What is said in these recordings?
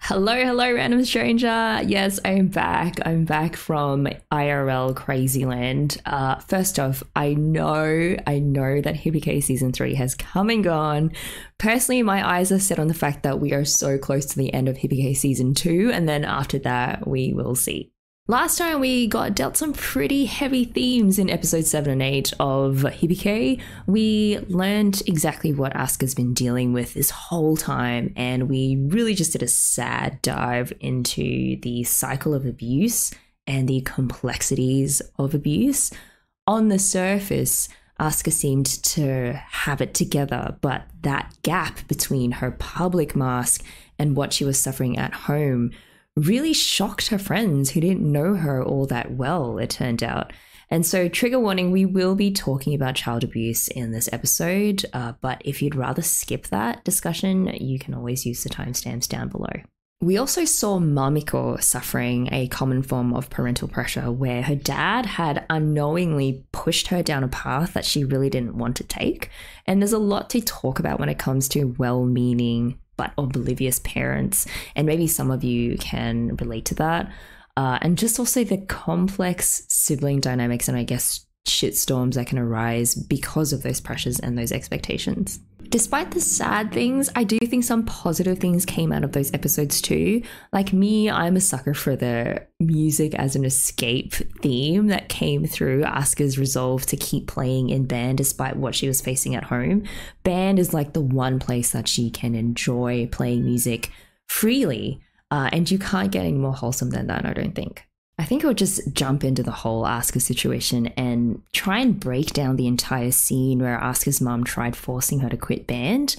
Hello, random stranger. Yes, I'm back. I'm back from IRL Crazyland. First off, I know that Hippie season 3 has come and gone. Personally, my eyes are set on the fact that we are so close to the end of Hippie season 2, and then after that, we will see. Last time we got dealt some pretty heavy themes in episode 7 and 8 of Hibike. We learned exactly what Asuka's been dealing with this whole time, and we really just did a sad dive into the cycle of abuse and the complexities of abuse. On the surface, Asuka seemed to have it together, but that gap between her public mask and what she was suffering at home really shocked her friends who didn't know her all that well, it turned out. And so, trigger warning, we will be talking about child abuse in this episode, but if you'd rather skip that discussion, you can always use the timestamps down below. We also saw Mamiko suffering a common form of parental pressure where her dad had unknowingly pushed her down a path that she really didn't want to take. And there's a lot to talk about when it comes to well-meaning but oblivious parents, and maybe some of you can relate to that. And just also the complex sibling dynamics and I guess shitstorms that can arise because of those pressures and those expectations. Despite the sad things, I do think some positive things came out of those episodes too. Like me, I'm a sucker for the music as an escape theme that came through Asuka's resolve to keep playing in band despite what she was facing at home. Band is like the one place that she can enjoy playing music freely, and you can't get any more wholesome than that, I don't think. I think I would just jump into the whole Asuka situation and try and break down the entire scene where Asuka's mum tried forcing her to quit band.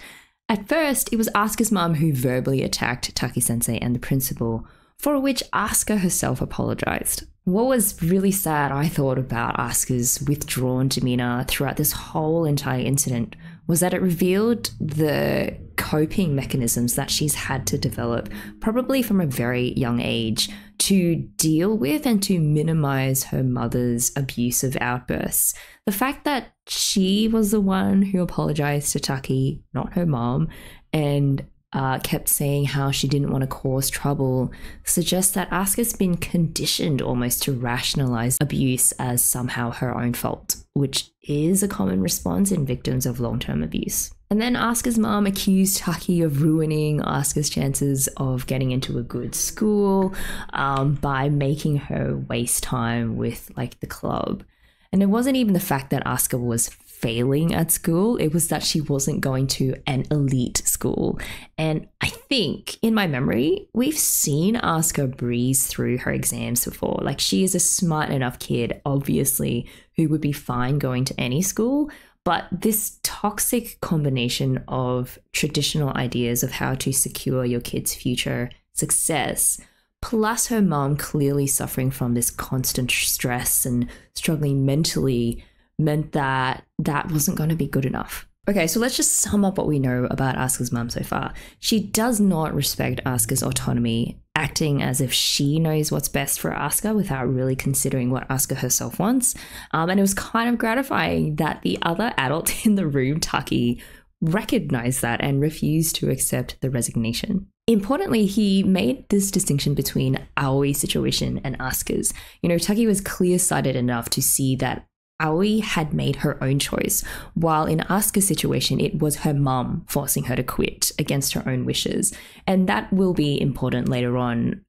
At first, it was Asuka's mum who verbally attacked Taki-sensei and the principal, for which Asuka herself apologized. What was really sad, I thought, about Asuka's withdrawn demeanor throughout this whole entire incident was that it revealed the coping mechanisms that she's had to develop, probably from a very young age, to deal with and to minimize her mother's abusive outbursts. The fact that she was the one who apologized to Taki, not her mom, and kept saying how she didn't want to cause trouble suggests that Asuka's been conditioned almost to rationalize abuse as somehow her own fault, which is a common response in victims of long-term abuse. And then Asuka's mom accused Taki of ruining Asuka's chances of getting into a good school by making her waste time with like the club. And it wasn't even the fact that Asuka was failing at school, it was that she wasn't going to an elite school. And I think, in my memory, we've seen Asuka breeze through her exams before. Like, she is a smart enough kid, obviously, who would be fine going to any school. But this toxic combination of traditional ideas of how to secure your kid's future success, plus her mom clearly suffering from this constant stress and struggling mentally, meant that that wasn't going to be good enough. Okay, so let's just sum up what we know about Asuka's mum so far. She does not respect Asuka's autonomy, acting as if she knows what's best for Asuka without really considering what Asuka herself wants. And it was kind of gratifying that the other adult in the room, Taki, recognized that and refused to accept the resignation. Importantly, he made this distinction between Aoi's situation and Asuka's. You know, Taki was clear-sighted enough to see that Aoi had made her own choice, while in Asuka's situation, it was her mum forcing her to quit against her own wishes. And that will be important later on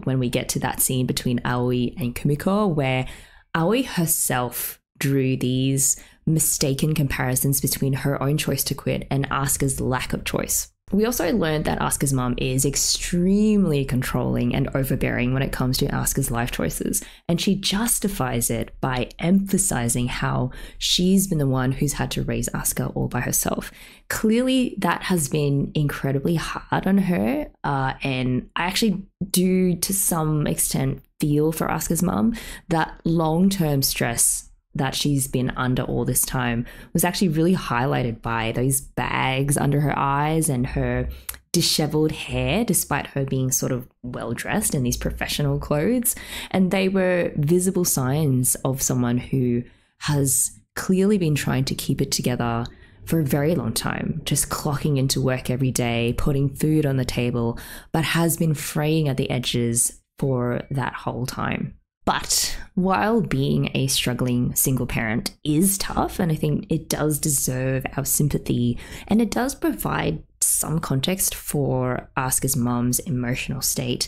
when we get to that scene between Aoi and Kumiko, where Aoi herself drew these mistaken comparisons between her own choice to quit and Asuka's lack of choice. We also learned that Asuka's mum is extremely controlling and overbearing when it comes to Asuka's life choices, and she justifies it by emphasizing how she's been the one who's had to raise Asuka all by herself. Clearly, that has been incredibly hard on her, and I actually do, to some extent, feel for Asuka's mum. That long-term stress that she's been under all this time was actually really highlighted by those bags under her eyes and her disheveled hair, despite her being sort of well-dressed in these professional clothes. And they were visible signs of someone who has clearly been trying to keep it together for a very long time, just clocking into work every day, putting food on the table, but has been fraying at the edges for that whole time. But while being a struggling single parent is tough, and I think it does deserve our sympathy, and it does provide some context for Asuka's mom's emotional state,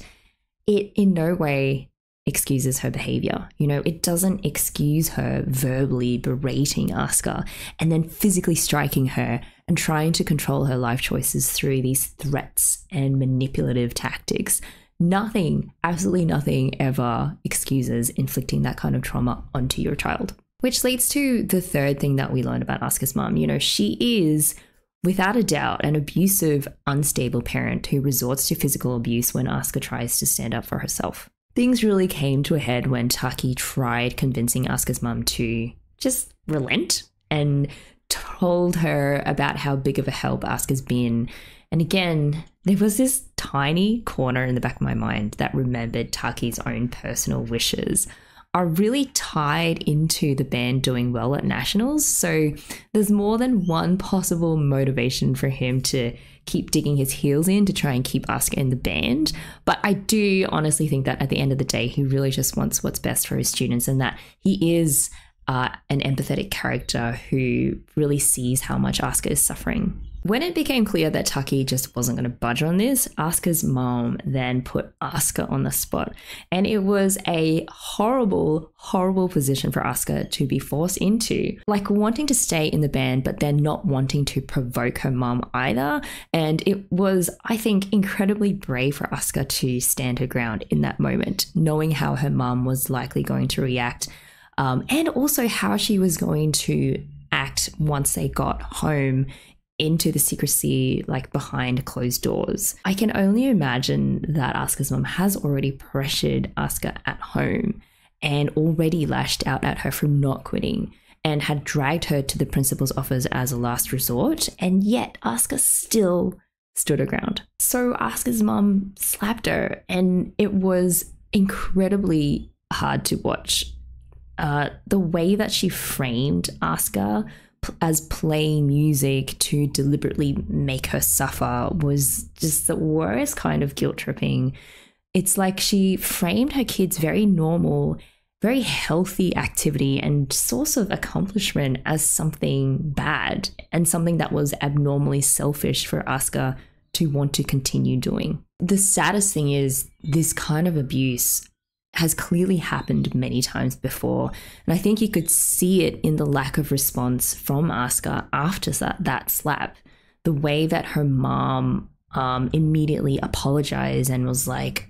it in no way excuses her behavior. You know, it doesn't excuse her verbally berating Asuka and then physically striking her and trying to control her life choices through these threats and manipulative tactics. Nothing, absolutely nothing ever excuses inflicting that kind of trauma onto your child. Which leads to the third thing that we learned about Asuka's mom. You know, she is, without a doubt, an abusive, unstable parent who resorts to physical abuse when Asuka tries to stand up for herself. Things really came to a head when Taki tried convincing Asuka's mom to just relent and told her about how big of a help Asuka's been. And again, there was this tiny corner in the back of my mind that remembered Taki's own personal wishes are really tied into the band doing well at nationals. So there's more than one possible motivation for him to keep digging his heels in to try and keep Asuka in the band. But I do honestly think that at the end of the day, he really just wants what's best for his students, and that he is an empathetic character who really sees how much Asuka is suffering. When it became clear that Taki just wasn't going to budge on this, Asuka's mom then put Asuka on the spot. And it was a horrible, horrible position for Asuka to be forced into. Like wanting to stay in the band, but then not wanting to provoke her mom either. And it was, I think, incredibly brave for Asuka to stand her ground in that moment, knowing how her mom was likely going to react. And also how she was going to act once they got home into the secrecy, like behind closed doors. I can only imagine that Asuka's mom has already pressured Asuka at home and already lashed out at her for not quitting and had dragged her to the principal's office as a last resort, and yet Asuka still stood her ground. So Asuka's mom slapped her, and it was incredibly hard to watch. The way that she framed Asuka as playing music to deliberately make her suffer was just the worst kind of guilt tripping. It's like she framed her kids' very normal, very healthy activity and source of accomplishment as something bad and something that was abnormally selfish for Asuka to want to continue doing. The saddest thing is this kind of abuse has clearly happened many times before. And I think you could see it in the lack of response from Asuka after that slap. The way that her mom immediately apologized and was like,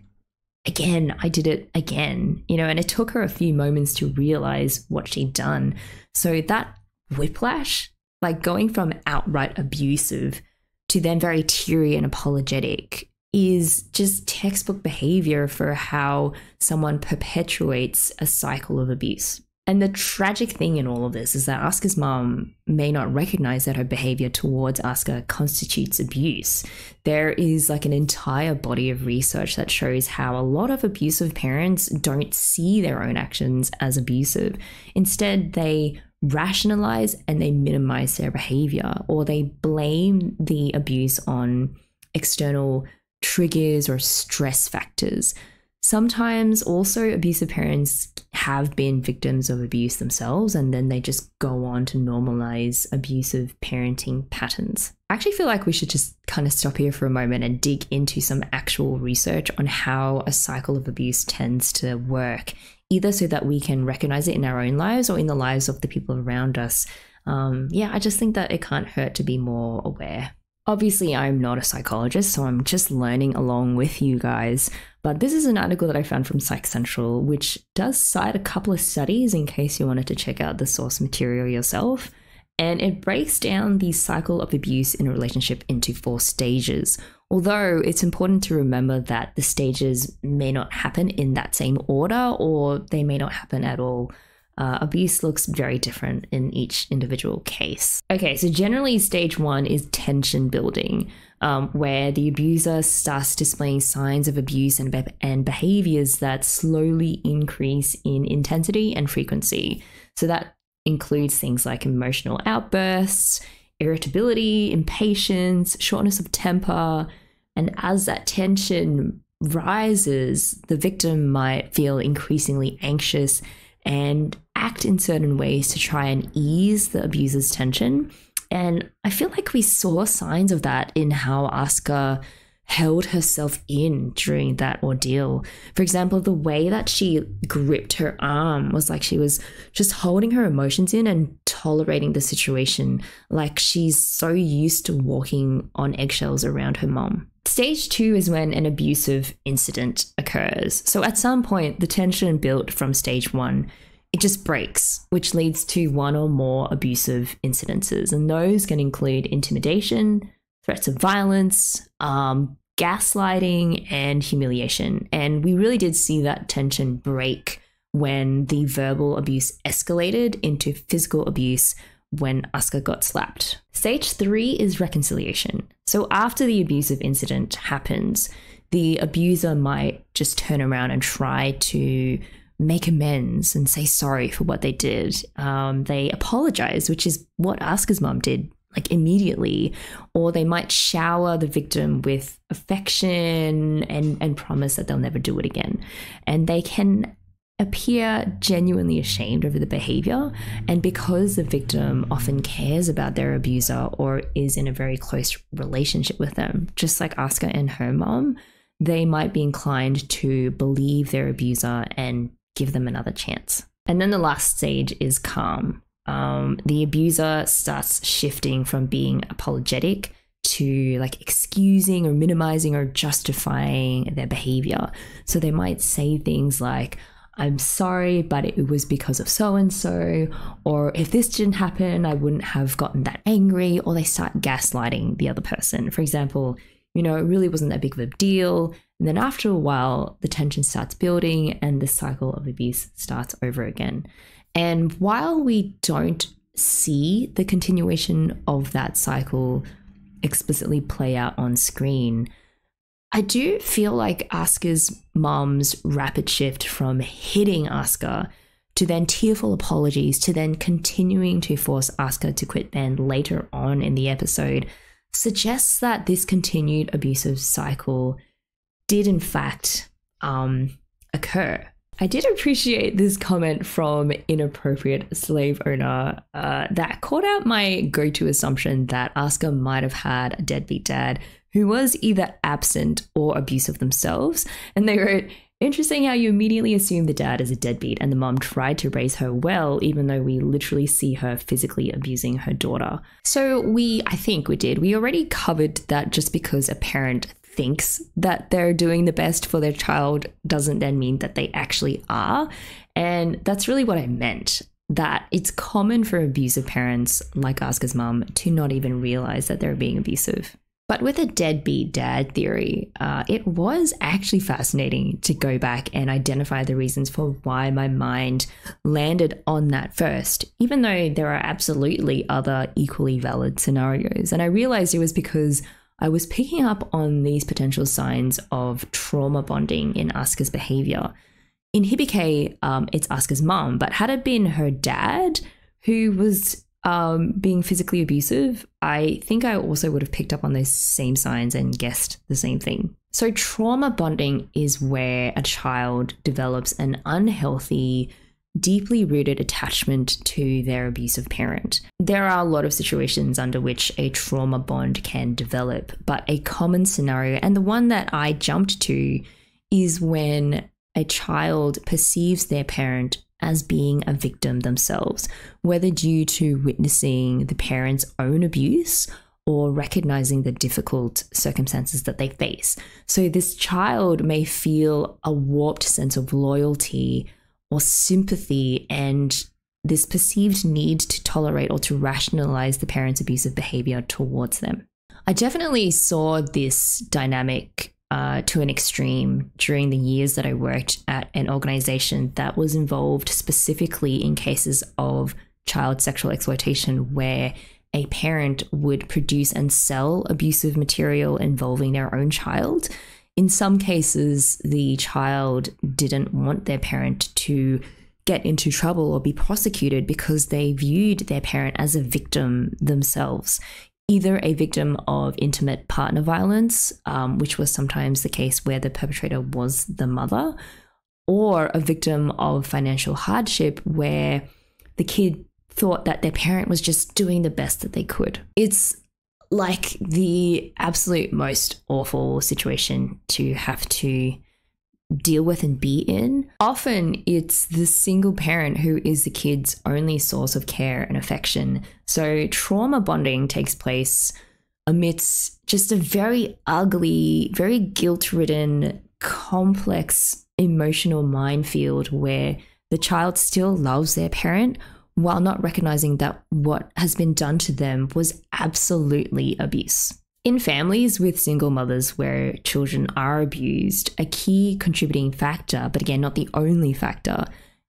again, I did it again, you know, and it took her a few moments to realize what she'd done. So that whiplash, like going from outright abusive to then very teary and apologetic, is just textbook behavior for how someone perpetuates a cycle of abuse. And the tragic thing in all of this is that Asuka's mom may not recognize that her behavior towards Asuka constitutes abuse. There is like an entire body of research that shows how a lot of abusive parents don't see their own actions as abusive. Instead, they rationalize and they minimize their behavior, or they blame the abuse on external triggers or stress factors. Sometimes also abusive parents have been victims of abuse themselves, and then they just go on to normalize abusive parenting patterns. I actually feel like we should just kind of stop here for a moment and dig into some actual research on how a cycle of abuse tends to work, either so that we can recognize it in our own lives or in the lives of the people around us. I just think that it can't hurt to be more aware. Obviously, I'm not a psychologist, so I'm just learning along with you guys. But this is an article that I found from Psych Central, which does cite a couple of studies in case you wanted to check out the source material yourself. And it breaks down the cycle of abuse in a relationship into 4 stages. Although it's important to remember that the stages may not happen in that same order, or they may not happen at all. Abuse looks very different in each individual case. Okay, so generally stage 1 is tension building, where the abuser starts displaying signs of abuse and behaviors that slowly increase in intensity and frequency. So that includes things like emotional outbursts, irritability, impatience, shortness of temper. And as that tension rises, the victim might feel increasingly anxious and act in certain ways to try and ease the abuser's tension. And I feel like we saw signs of that in how Asuka held herself in during that ordeal. For example, the way that she gripped her arm was like she was just holding her emotions in and tolerating the situation, like she's so used to walking on eggshells around her mom. Stage 2 is when an abusive incident occurs. So at some point, the tension built from stage 1, it just breaks, which leads to one or more abusive incidences. And those can include intimidation, threats of violence, gaslighting, and humiliation. And we really did see that tension break when the verbal abuse escalated into physical abuse when Asuka got slapped. Stage 3 is reconciliation. So after the abusive incident happens, the abuser might just turn around and try to make amends and say sorry for what they did. They apologize, which is what Asuka's mom did, like immediately, or they might shower the victim with affection and promise that they'll never do it again. And they can appear genuinely ashamed over the behavior. And because the victim often cares about their abuser or is in a very close relationship with them, just like Asuka and her mom, they might be inclined to believe their abuser and give them another chance. And then the last stage is calm. The abuser starts shifting from being apologetic to like excusing or minimizing or justifying their behavior. So they might say things like, I'm sorry, but it was because of so-and-so, or if this didn't happen, I wouldn't have gotten that angry, or they start gaslighting the other person. For example, it really wasn't that big of a deal. And then after a while, the tension starts building and the cycle of abuse starts over again. And while we don't see the continuation of that cycle explicitly play out on screen, I do feel like Asuka's mom's rapid shift from hitting Asuka to then tearful apologies to then continuing to force Asuka to quit band later on in the episode suggests that this continued abusive cycle did in fact occur. I did appreciate this comment from Inappropriate Slave Owner that called out my go-to assumption that Asuka might have had a deadbeat dad who was either absent or abusive themselves. And they wrote, interesting how you immediately assume the dad is a deadbeat and the mom tried to raise her well, even though we literally see her physically abusing her daughter. So I think we already covered that just because a parent thinks that they're doing the best for their child doesn't then mean that they actually are. And that's really what I meant, that it's common for abusive parents like Asuka's mom to not even realize that they're being abusive. But with a deadbeat dad theory, it was actually fascinating to go back and identify the reasons for why my mind landed on that first, even though there are absolutely other equally valid scenarios. And I realized it was because I was picking up on these potential signs of trauma bonding in Asuka's behavior. In Hibike, it's Asuka's mom, but had it been her dad who was being physically abusive, I think I also would have picked up on those same signs and guessed the same thing. So trauma bonding is where a child develops an unhealthy, deeply rooted attachment to their abusive parent. There are a lot of situations under which a trauma bond can develop, but a common scenario, and the one that I jumped to, is when a child perceives their parent as being a victim themselves, whether due to witnessing the parent's own abuse or recognizing the difficult circumstances that they face. So this child may feel a warped sense of loyalty or sympathy and this perceived need to tolerate or to rationalize the parent's abusive behavior towards them. I definitely saw this dynamic to an extreme during the years that I worked at an organization that was involved specifically in cases of child sexual exploitation, where a parent would produce and sell abusive material involving their own child. In some cases, the child didn't want their parent to get into trouble or be prosecuted because they viewed their parent as a victim themselves, either a victim of intimate partner violence, which was sometimes the case where the perpetrator was the mother, or a victim of financial hardship where the kid thought that their parent was just doing the best that they could. It's like the absolute most awful situation to have to deal with and be in. Often it's the single parent who is the kid's only source of care and affection. So trauma bonding takes place amidst just a very ugly, very guilt-ridden, complex emotional minefield where the child still loves their parent while not recognizing that what has been done to them was absolutely abuse. In families with single mothers where children are abused, a key contributing factor, but again, not the only factor,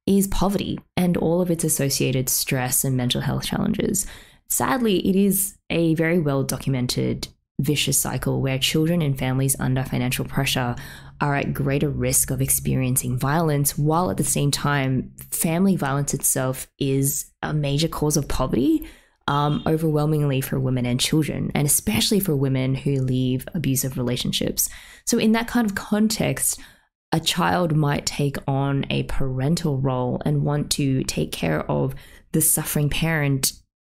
is poverty and all of its associated stress and mental health challenges. Sadly, it is a very well documented vicious cycle where children in families under financial pressure are at greater risk of experiencing violence, while at the same time, family violence itself is a major cause of poverty, overwhelmingly for women and children, and especially for women who leave abusive relationships. So in that kind of context, a child might take on a parental role and want to take care of the suffering parent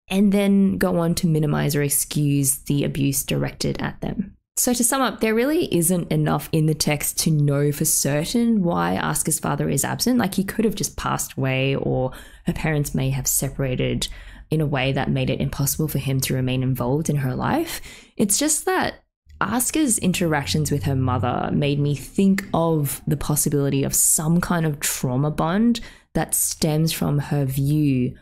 and then go on to minimize or excuse the abuse directed at them. So to sum up, there really isn't enough in the text to know for certain why Asuka's father is absent. Like, he could have just passed away, or her parents may have separated in a way that made it impossible for him to remain involved in her life. It's just that Asuka's interactions with her mother made me think of the possibility of some kind of trauma bond that stems from her view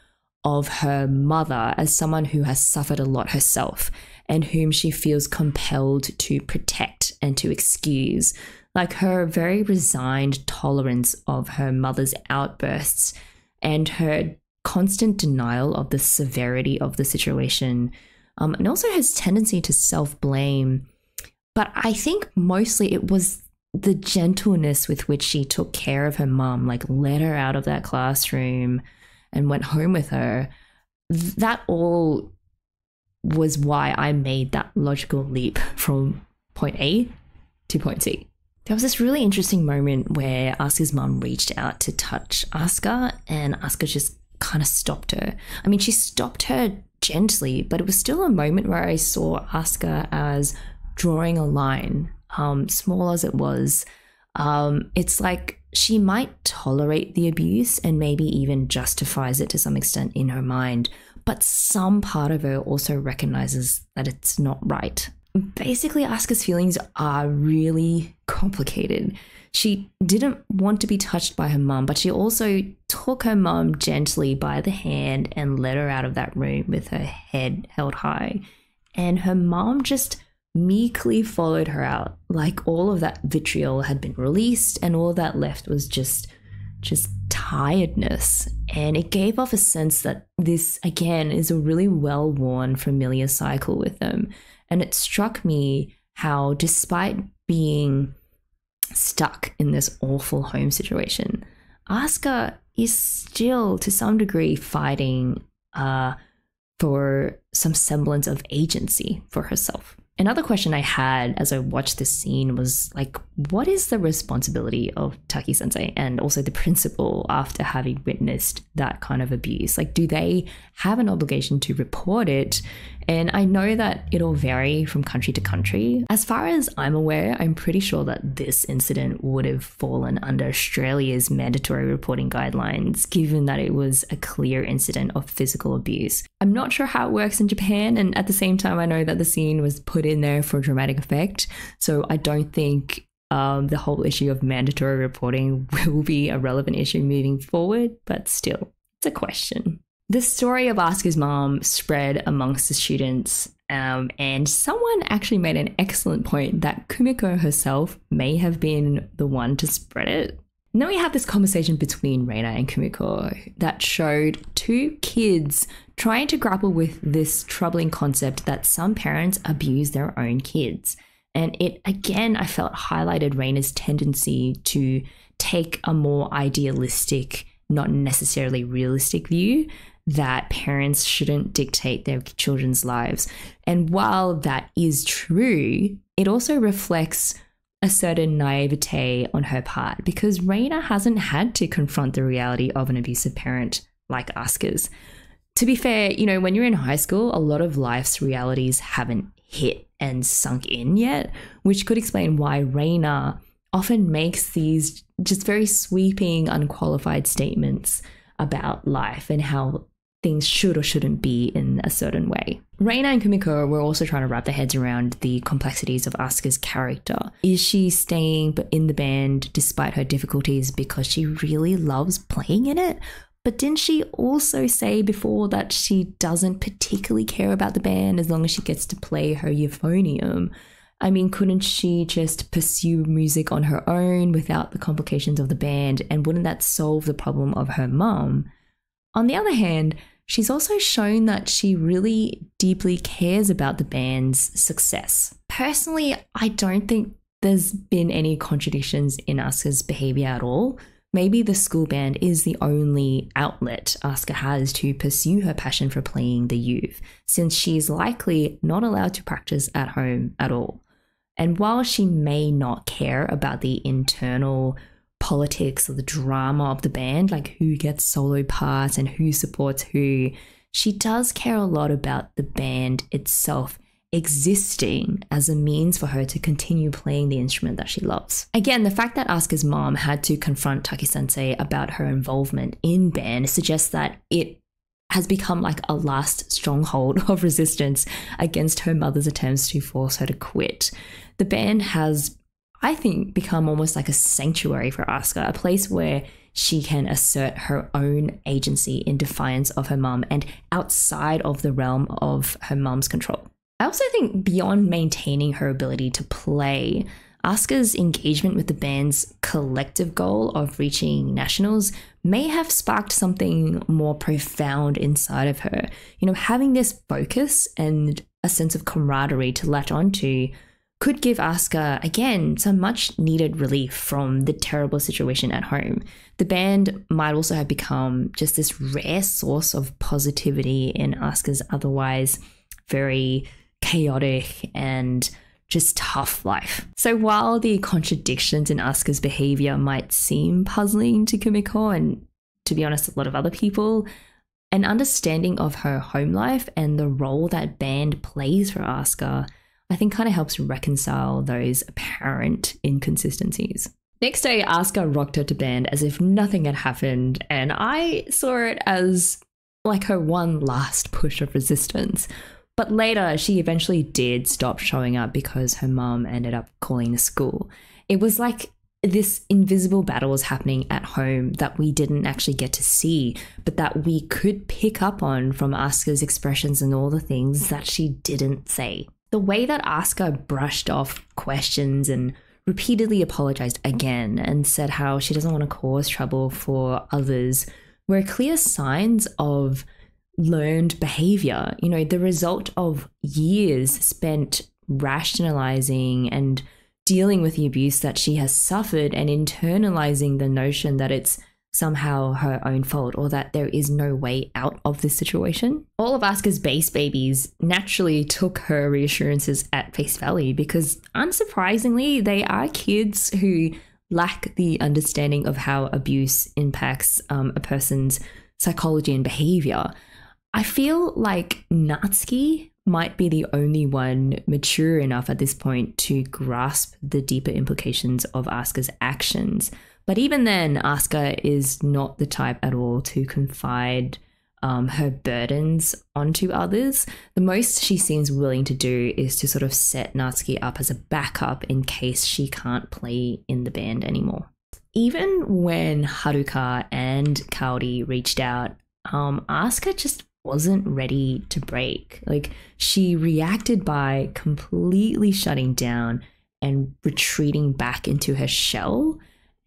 of her mother as someone who has suffered a lot herself and whom she feels compelled to protect and to excuse. Like, her very resigned tolerance of her mother's outbursts and her constant denial of the severity of the situation, and also his tendency to self-blame. But I think mostly it was the gentleness with which she took care of her mom, like let her out of that classroom and went home with her. That all was why I made that logical leap from point A to point C. There was this really interesting moment where Asuka's mom reached out to touch Asuka, and Asuka just kind of stopped her. I mean, she stopped her gently, but it was still a moment where I saw Asuka as drawing a line, small as it was. It's like she might tolerate the abuse and maybe even justifies it to some extent in her mind, but some part of her also recognizes that it's not right. Basically, Asuka's feelings are really complicated. She didn't want to be touched by her mum, but she also took her mum gently by the hand and led her out of that room with her head held high. And her mum just meekly followed her out, like all of that vitriol had been released and all that left was just tiredness. And it gave off a sense that this, again, is a really well-worn familiar cycle with them. And it struck me how, despite being stuck in this awful home situation, Asuka is still to some degree fighting for some semblance of agency for herself. Another question I had as I watched this scene was like, what is the responsibility of Taki-sensei and also the principal after having witnessed that kind of abuse? Like, do they have an obligation to report it? And I know that it'll vary from country to country. As far as I'm aware, I'm pretty sure that this incident would have fallen under Australia's mandatory reporting guidelines, given that it was a clear incident of physical abuse. I'm not sure how it works in Japan, and at the same time, I know that the scene was put in there for dramatic effect, so I don't think the whole issue of mandatory reporting will be a relevant issue moving forward, but still, it's a question. The story of Asuka's mom spread amongst the students, and someone actually made an excellent point that Kumiko herself may have been the one to spread it. And then we have this conversation between Reina and Kumiko that showed two kids trying to grapple with this troubling concept that some parents abuse their own kids. And it, again, I felt highlighted Reina's tendency to take a more idealistic not necessarily realistic view that parents shouldn't dictate their children's lives. And while that is true, it also reflects a certain naivete on her part, because Reina hasn't had to confront the reality of an abusive parent like Asuka's. To be fair, you know, when you're in high school, a lot of life's realities haven't hit and sunk in yet, which could explain why Reina often makes these just very sweeping, unqualified statements about life and how things should or shouldn't be in a certain way. Reina and Kumiko were also trying to wrap their heads around the complexities of Asuka's character. Is she staying in the band despite her difficulties because she really loves playing in it? But didn't she also say before that she doesn't particularly care about the band as long as she gets to play her euphonium? I mean, couldn't she just pursue music on her own without the complications of the band? And wouldn't that solve the problem of her mum? On the other hand, she's also shown that she really deeply cares about the band's success. Personally, I don't think there's been any contradictions in Asuka's behavior at all. Maybe the school band is the only outlet Asuka has to pursue her passion for playing the youth, since she's likely not allowed to practice at home at all. And while she may not care about the internal politics or the drama of the band, like who gets solo parts and who supports who, she does care a lot about the band itself existing as a means for her to continue playing the instrument that she loves. Again, the fact that Asuka's mom had to confront Taki-sensei about her involvement in band suggests that it has become like a last stronghold of resistance against her mother's attempts to force her to quit. The band has, I think, become almost like a sanctuary for Asuka, a place where she can assert her own agency in defiance of her mum and outside of the realm of her mum's control. I also think beyond maintaining her ability to play, Asuka's engagement with the band's collective goal of reaching nationals may have sparked something more profound inside of her. You know, having this focus and a sense of camaraderie to latch onto could give Asuka, again, some much needed relief from the terrible situation at home. The band might also have become just this rare source of positivity in Asuka's otherwise very chaotic and just tough life. So while the contradictions in Asuka's behavior might seem puzzling to Kumiko and, to be honest, a lot of other people, an understanding of her home life and the role that band plays for Asuka, I think kind of helps reconcile those apparent inconsistencies. Next day, Asuka rocked her to band as if nothing had happened, and I saw it as like her one last push of resistance. But later, she eventually did stop showing up because her mum ended up calling the school. It was like this invisible battle was happening at home that we didn't actually get to see, but that we could pick up on from Asuka's expressions and all the things that she didn't say. The way that Asuka brushed off questions and repeatedly apologized again and said how she doesn't want to cause trouble for others were clear signs of learned behavior, you know, the result of years spent rationalizing and dealing with the abuse that she has suffered and internalizing the notion that it's somehow her own fault or that there is no way out of this situation. All of Asuka's base babies naturally took her reassurances at face value because, unsurprisingly, they are kids who lack the understanding of how abuse impacts a person's psychology and behavior. I feel like Natsuki might be the only one mature enough at this point to grasp the deeper implications of Asuka's actions. But even then, Asuka is not the type at all to confide her burdens onto others. The most she seems willing to do is to sort of set Natsuki up as a backup in case she can't play in the band anymore. Even when Haruka and Kaori reached out, Asuka just wasn't ready to break. Like, she reacted by completely shutting down and retreating back into her shell,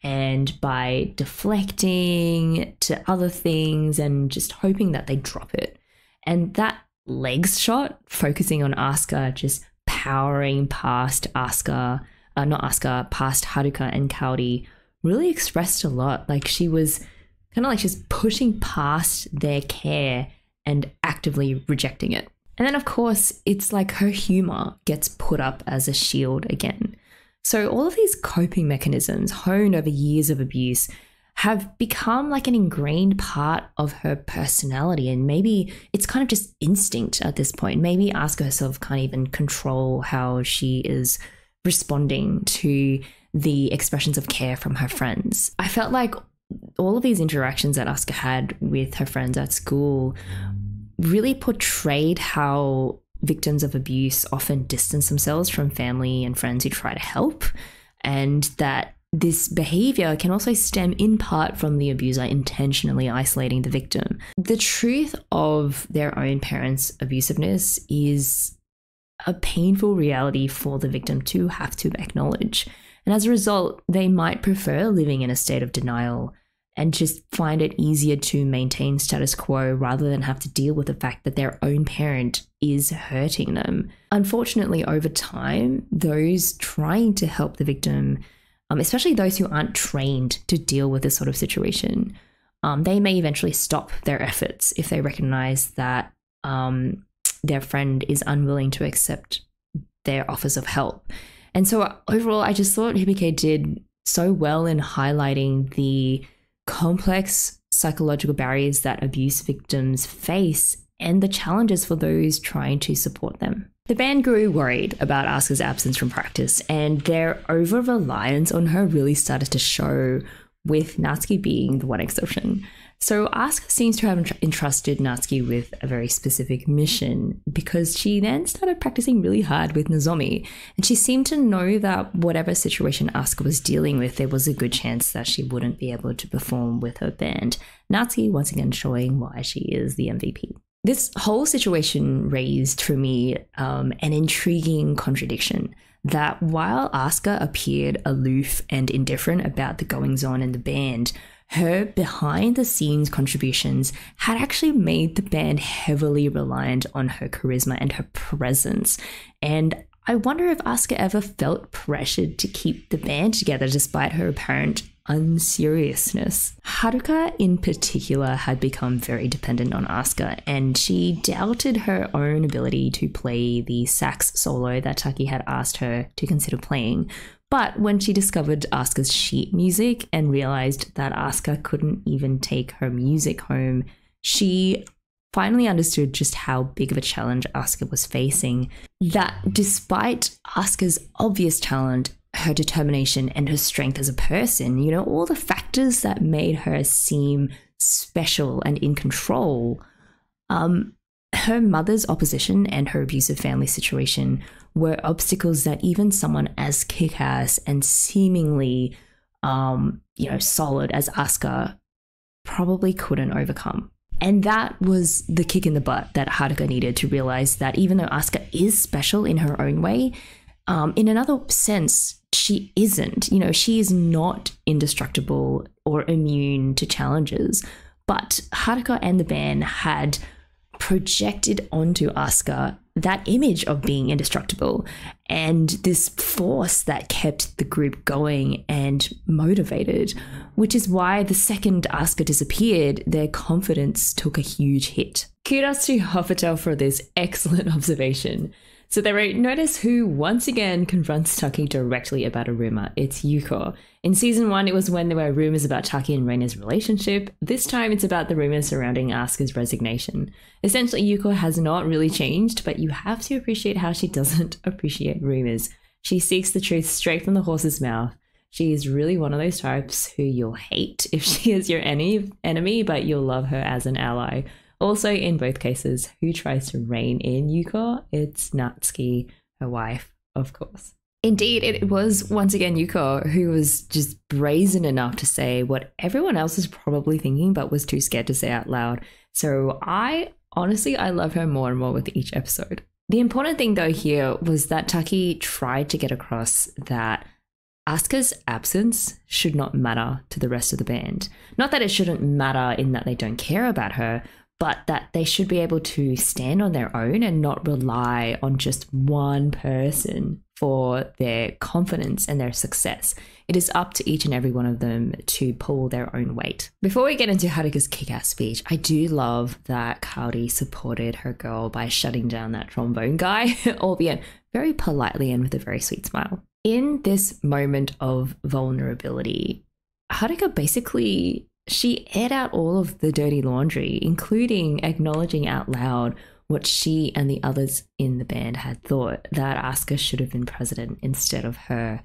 and by deflecting to other things and just hoping that they drop it. And that legs shot focusing on Asuka just powering past past Haruka and Kaori really expressed a lot. Like, she was kind of like just pushing past their care and actively rejecting it. And then, of course, it's like her humor gets put up as a shield again. So all of these coping mechanisms honed over years of abuse have become like an ingrained part of her personality. And maybe it's kind of just instinct at this point. Maybe Asuka herself can't even control how she is responding to the expressions of care from her friends. I felt like all of these interactions that Asuka had with her friends at school really portrayed how victims of abuse often distance themselves from family and friends who try to help, and that this behavior can also stem in part from the abuser intentionally isolating the victim. The truth of their own parents' abusiveness is a painful reality for the victim to have to acknowledge. And as a result, they might prefer living in a state of denial and just find it easier to maintain status quo rather than have to deal with the fact that their own parent is hurting them. Unfortunately, over time, those trying to help the victim, especially those who aren't trained to deal with this sort of situation, they may eventually stop their efforts if they recognize that their friend is unwilling to accept their offers of help. And so overall, I just thought Hibike did so well in highlighting the complex psychological barriers that abuse victims face and the challenges for those trying to support them. The band grew worried about Asuka's absence from practice, and their over-reliance on her really started to show, with Natsuki being the one exception. So Asuka seems to have entrusted Natsuki with a very specific mission, because she then started practicing really hard with Nozomi, and she seemed to know that whatever situation Asuka was dealing with, there was a good chance that she wouldn't be able to perform with her band. Natsuki once again showing why she is the MVP. This whole situation raised for me an intriguing contradiction, that while Asuka appeared aloof and indifferent about the goings-on in the band, her behind-the-scenes contributions had actually made the band heavily reliant on her charisma and her presence. And I wonder if Asuka ever felt pressured to keep the band together despite her apparent unseriousness. Haruka in particular had become very dependent on Asuka, and she doubted her own ability to play the sax solo that Taki had asked her to consider playing. But when she discovered Asuka's sheet music and realized that Asuka couldn't even take her music home, she finally understood just how big of a challenge Asuka was facing. That despite Asuka's obvious talent, her determination and her strength as a person, you know, all the factors that made her seem special and in control, her mother's opposition and her abusive family situation were obstacles that even someone as kick-ass and seemingly, solid as Asuka probably couldn't overcome. And that was the kick in the butt that Haruka needed to realize that even though Asuka is special in her own way, in another sense, she isn't. You know, she is not indestructible or immune to challenges. But Haruka and the band had projected onto Asuka that image of being indestructible and this force that kept the group going and motivated, which is why the second Asuka disappeared, their confidence took a huge hit. Kudos to Hoffetel for this excellent observation. So they wrote, notice who once again confronts Taki directly about a rumor. It's Yuko. In season 1, it was when there were rumors about Taki and Reina's relationship. This time it's about the rumors surrounding Asuka's resignation. Essentially, Yuko has not really changed, but you have to appreciate how she doesn't appreciate rumors. She seeks the truth straight from the horse's mouth. She is really one of those types who you'll hate if she is your enemy, but you'll love her as an ally. Also, in both cases, who tries to rein in Yuko? It's Natsuki, her wife, of course. Indeed, it was once again Yuko who was just brazen enough to say what everyone else was probably thinking but was too scared to say out loud. So I love her more and more with each episode. The important thing though here was that Taki tried to get across that Asuka's absence should not matter to the rest of the band. Not that it shouldn't matter in that they don't care about her, but that they should be able to stand on their own and not rely on just one person for their confidence and their success. It is up to each and every one of them to pull their own weight. Before we get into Haruka's kick-ass speech, I do love that Kaori supported her girl by shutting down that trombone guy, albeit very politely and with a very sweet smile. In this moment of vulnerability, Haruka basically, she aired out all of the dirty laundry, including acknowledging out loud what she and the others in the band had thought, that Asuka should have been president instead of her.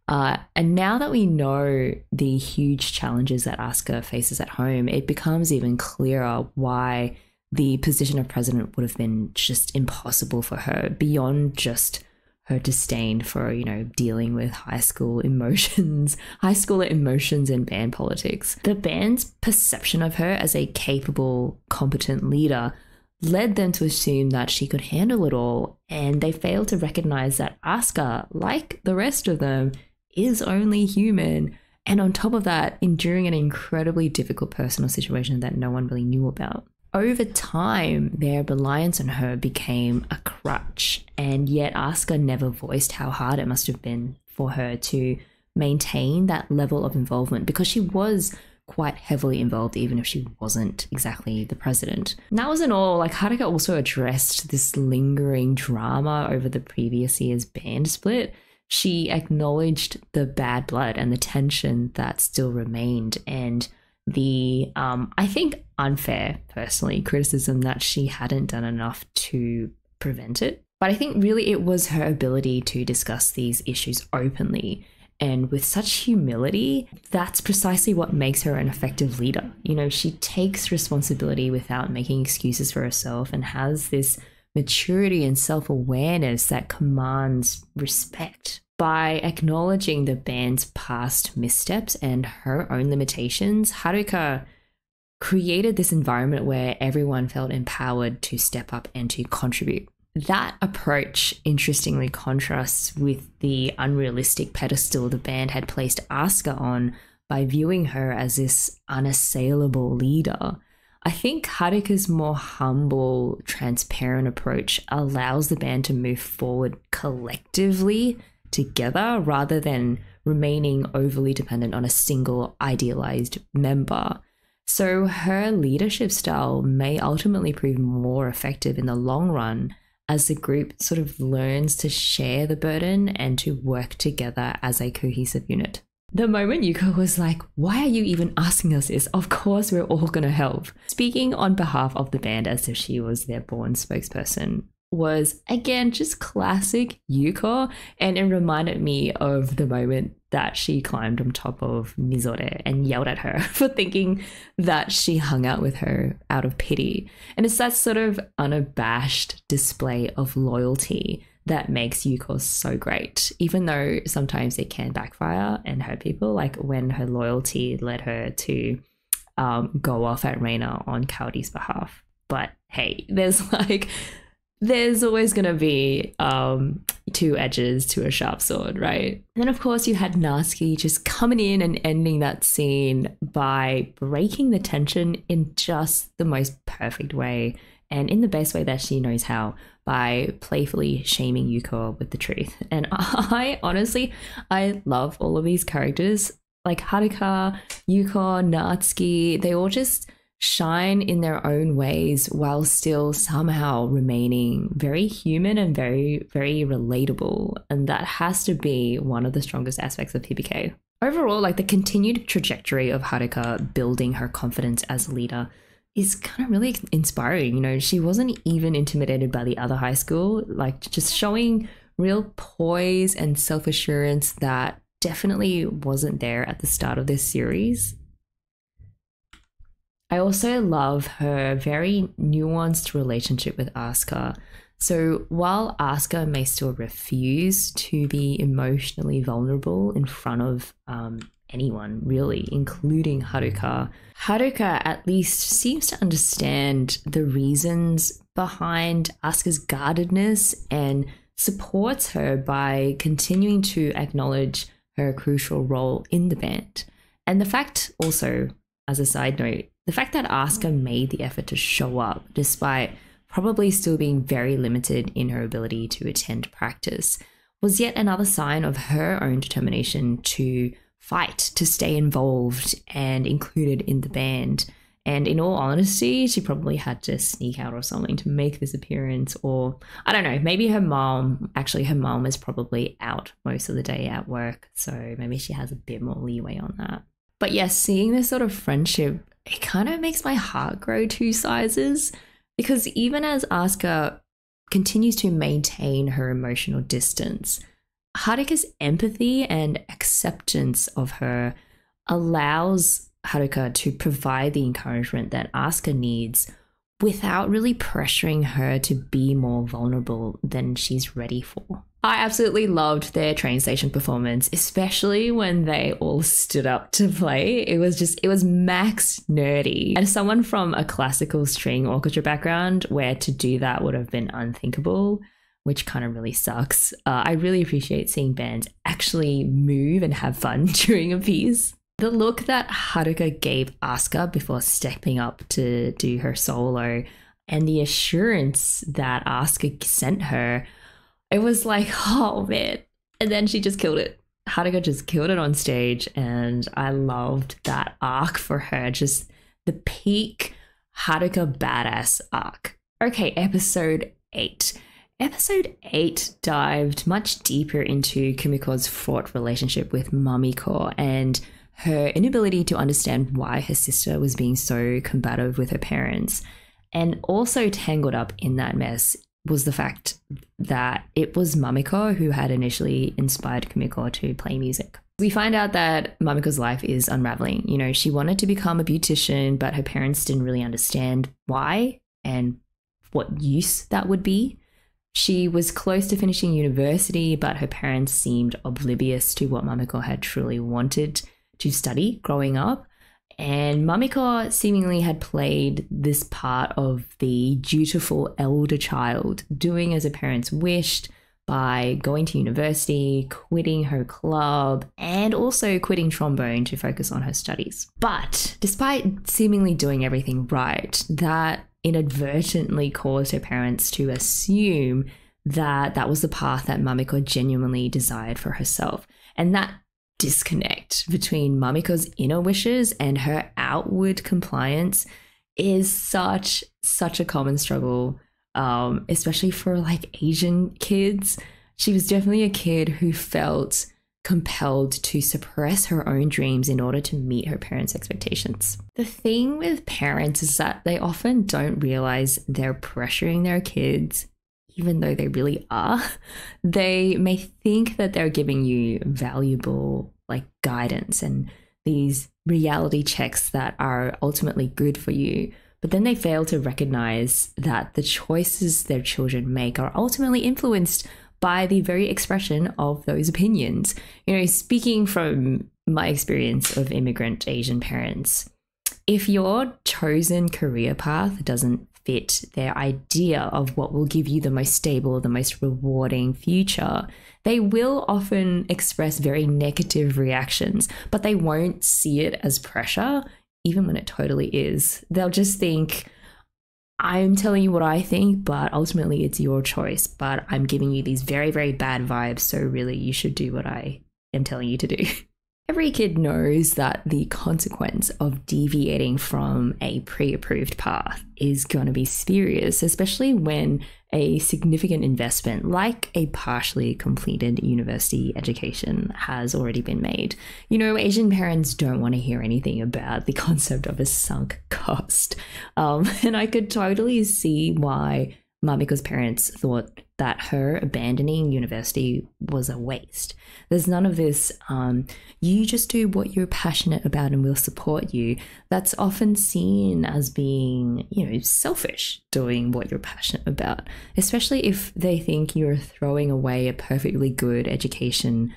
And now that we know the huge challenges that Asuka faces at home, it becomes even clearer why the position of president would have been just impossible for her, beyond just her disdain for, dealing with high schooler emotions in band politics. The band's perception of her as a capable, competent leader led them to assume that she could handle it all, and they failed to recognize that Asuka, like the rest of them, is only human, and on top of that, enduring an incredibly difficult personal situation that no one really knew about. Over time, their reliance on her became a crutch, and yet Asuka never voiced how hard it must have been for her to maintain that level of involvement, because she was quite heavily involved even if she wasn't exactly the president. And that wasn't all. Haruka also addressed this lingering drama over the previous year's band split. She acknowledged the bad blood and the tension that still remained, and the I think unfair, personally, criticism that she hadn't done enough to prevent it. But I think really it was her ability to discuss these issues openly and with such humility. That's precisely what makes her an effective leader. She takes responsibility without making excuses for herself and has this maturity and self-awareness that commands respect. By acknowledging the band's past missteps and her own limitations, Haruka created this environment where everyone felt empowered to step up and to contribute. That approach interestingly contrasts with the unrealistic pedestal the band had placed Asuka on by viewing her as this unassailable leader. I think Haruka's more humble, transparent approach allows the band to move forward collectively together rather than remaining overly dependent on a single idealized member. So her leadership style may ultimately prove more effective in the long run as the group sort of learns to share the burden and to work together as a cohesive unit. The moment Yuko was like, "Why are you even asking us this? Of course we're all gonna help," speaking on behalf of the band as if she was their born spokesperson, was again just classic Yuko, and it reminded me of the moment that she climbed on top of Mizore and yelled at her for thinking that she hung out with her out of pity. And it's that sort of unabashed display of loyalty that makes Yuko so great, even though sometimes it can backfire and hurt people, like when her loyalty led her to go off at Reina on Kaori's behalf. But hey, there's always going to be two edges to a sharp sword, right? And then, of course, you had Natsuki just coming in and ending that scene by breaking the tension in just the most perfect way and in the best way that she knows how, by playfully shaming Yuko with the truth. And I love all of these characters, like Haruka, Yuko, Natsuki. They all just shine in their own ways while still somehow remaining very human and very, very relatable. And that has to be one of the strongest aspects of HBK. Overall, the continued trajectory of Haruka building her confidence as a leader is kind of really inspiring. She wasn't even intimidated by the other high school, just showing real poise and self-assurance that definitely wasn't there at the start of this series. I also love her very nuanced relationship with Asuka. So while Asuka may still refuse to be emotionally vulnerable in front of anyone, really, including Haruka, Haruka at least seems to understand the reasons behind Asuka's guardedness and supports her by continuing to acknowledge her crucial role in the band. And the fact also, as a side note, the fact that Asuka made the effort to show up despite probably still being very limited in her ability to attend practice was yet another sign of her own determination to fight, to stay involved and included in the band. And in all honesty, she probably had to sneak out or something to make this appearance. Or I don't know, maybe her mom is probably out most of the day at work. So maybe she has a bit more leeway on that. But yes, seeing this sort of friendship, it kind of makes my heart grow 2 sizes. Because even as Asuka continues to maintain her emotional distance, Haruka's empathy and acceptance of her allows Haruka to provide the encouragement that Asuka needs without really pressuring her to be more vulnerable than she's ready for. I absolutely loved their train station performance, especially when they all stood up to play. It was max nerdy. And as someone from a classical string orchestra background, where to do that would have been unthinkable, which kind of really sucks. I really appreciate seeing bands actually move and have fun during a piece. The look that Haruka gave Asuka before stepping up to do her solo, and the assurance that Asuka sent her, it was like, oh man. And then she just killed it. Haruka just killed it on stage, and I loved that arc for her. Just the peak Haruka badass arc. Okay, episode 8. Episode 8 dived much deeper into Kumiko's fraught relationship with Mamiko and her inability to understand why her sister was being so combative with her parents. And also tangled up in that mess was the fact that it was Mamiko who had initially inspired Kumiko to play music. We find out that Mamiko's life is unraveling. You know, she wanted to become a beautician, but her parents didn't really understand why and what use that would be. She was close to finishing university, but her parents seemed oblivious to what Mamiko had truly wanted to study growing up. And Mamiko seemingly had played this part of the dutiful elder child, doing as her parents wished by going to university, quitting her club, and also quitting trombone to focus on her studies. But despite seemingly doing everything right, that inadvertently caused her parents to assume that that was the path that Mamiko genuinely desired for herself. And that disconnect between Mamiko's inner wishes and her outward compliance is such a common struggle, especially for like Asian kids. She was definitely a kid who felt compelled to suppress her own dreams in order to meet her parents' expectations. The thing with parents is that they often don't realize they're pressuring their kids, even though they really are. They may think that they're giving you valuable like guidance and these reality checks that are ultimately good for you, but then they fail to recognize that the choices their children make are ultimately influenced by the very expression of those opinions. You know, speaking from my experience of immigrant Asian parents, if your chosen career path doesn't fit their idea of what will give you the most stable, the most rewarding future, they will often express very negative reactions, but they won't see it as pressure, even when it totally is. They'll just think, I'm telling you what I think, but ultimately it's your choice, but I'm giving you these very, very bad vibes, so really you should do what I am telling you to do. Every kid knows that the consequence of deviating from a pre-approved path is going to be serious, especially when a significant investment like a partially completed university education has already been made. You know, Asian parents don't want to hear anything about the concept of a sunk cost. And I could totally see why Mamiko's parents thought that her abandoning university was a waste. There's none of this, you just do what you're passionate about and we'll support you. That's often seen as being, you know, selfish, doing what you're passionate about, especially if they think you're throwing away a perfectly good education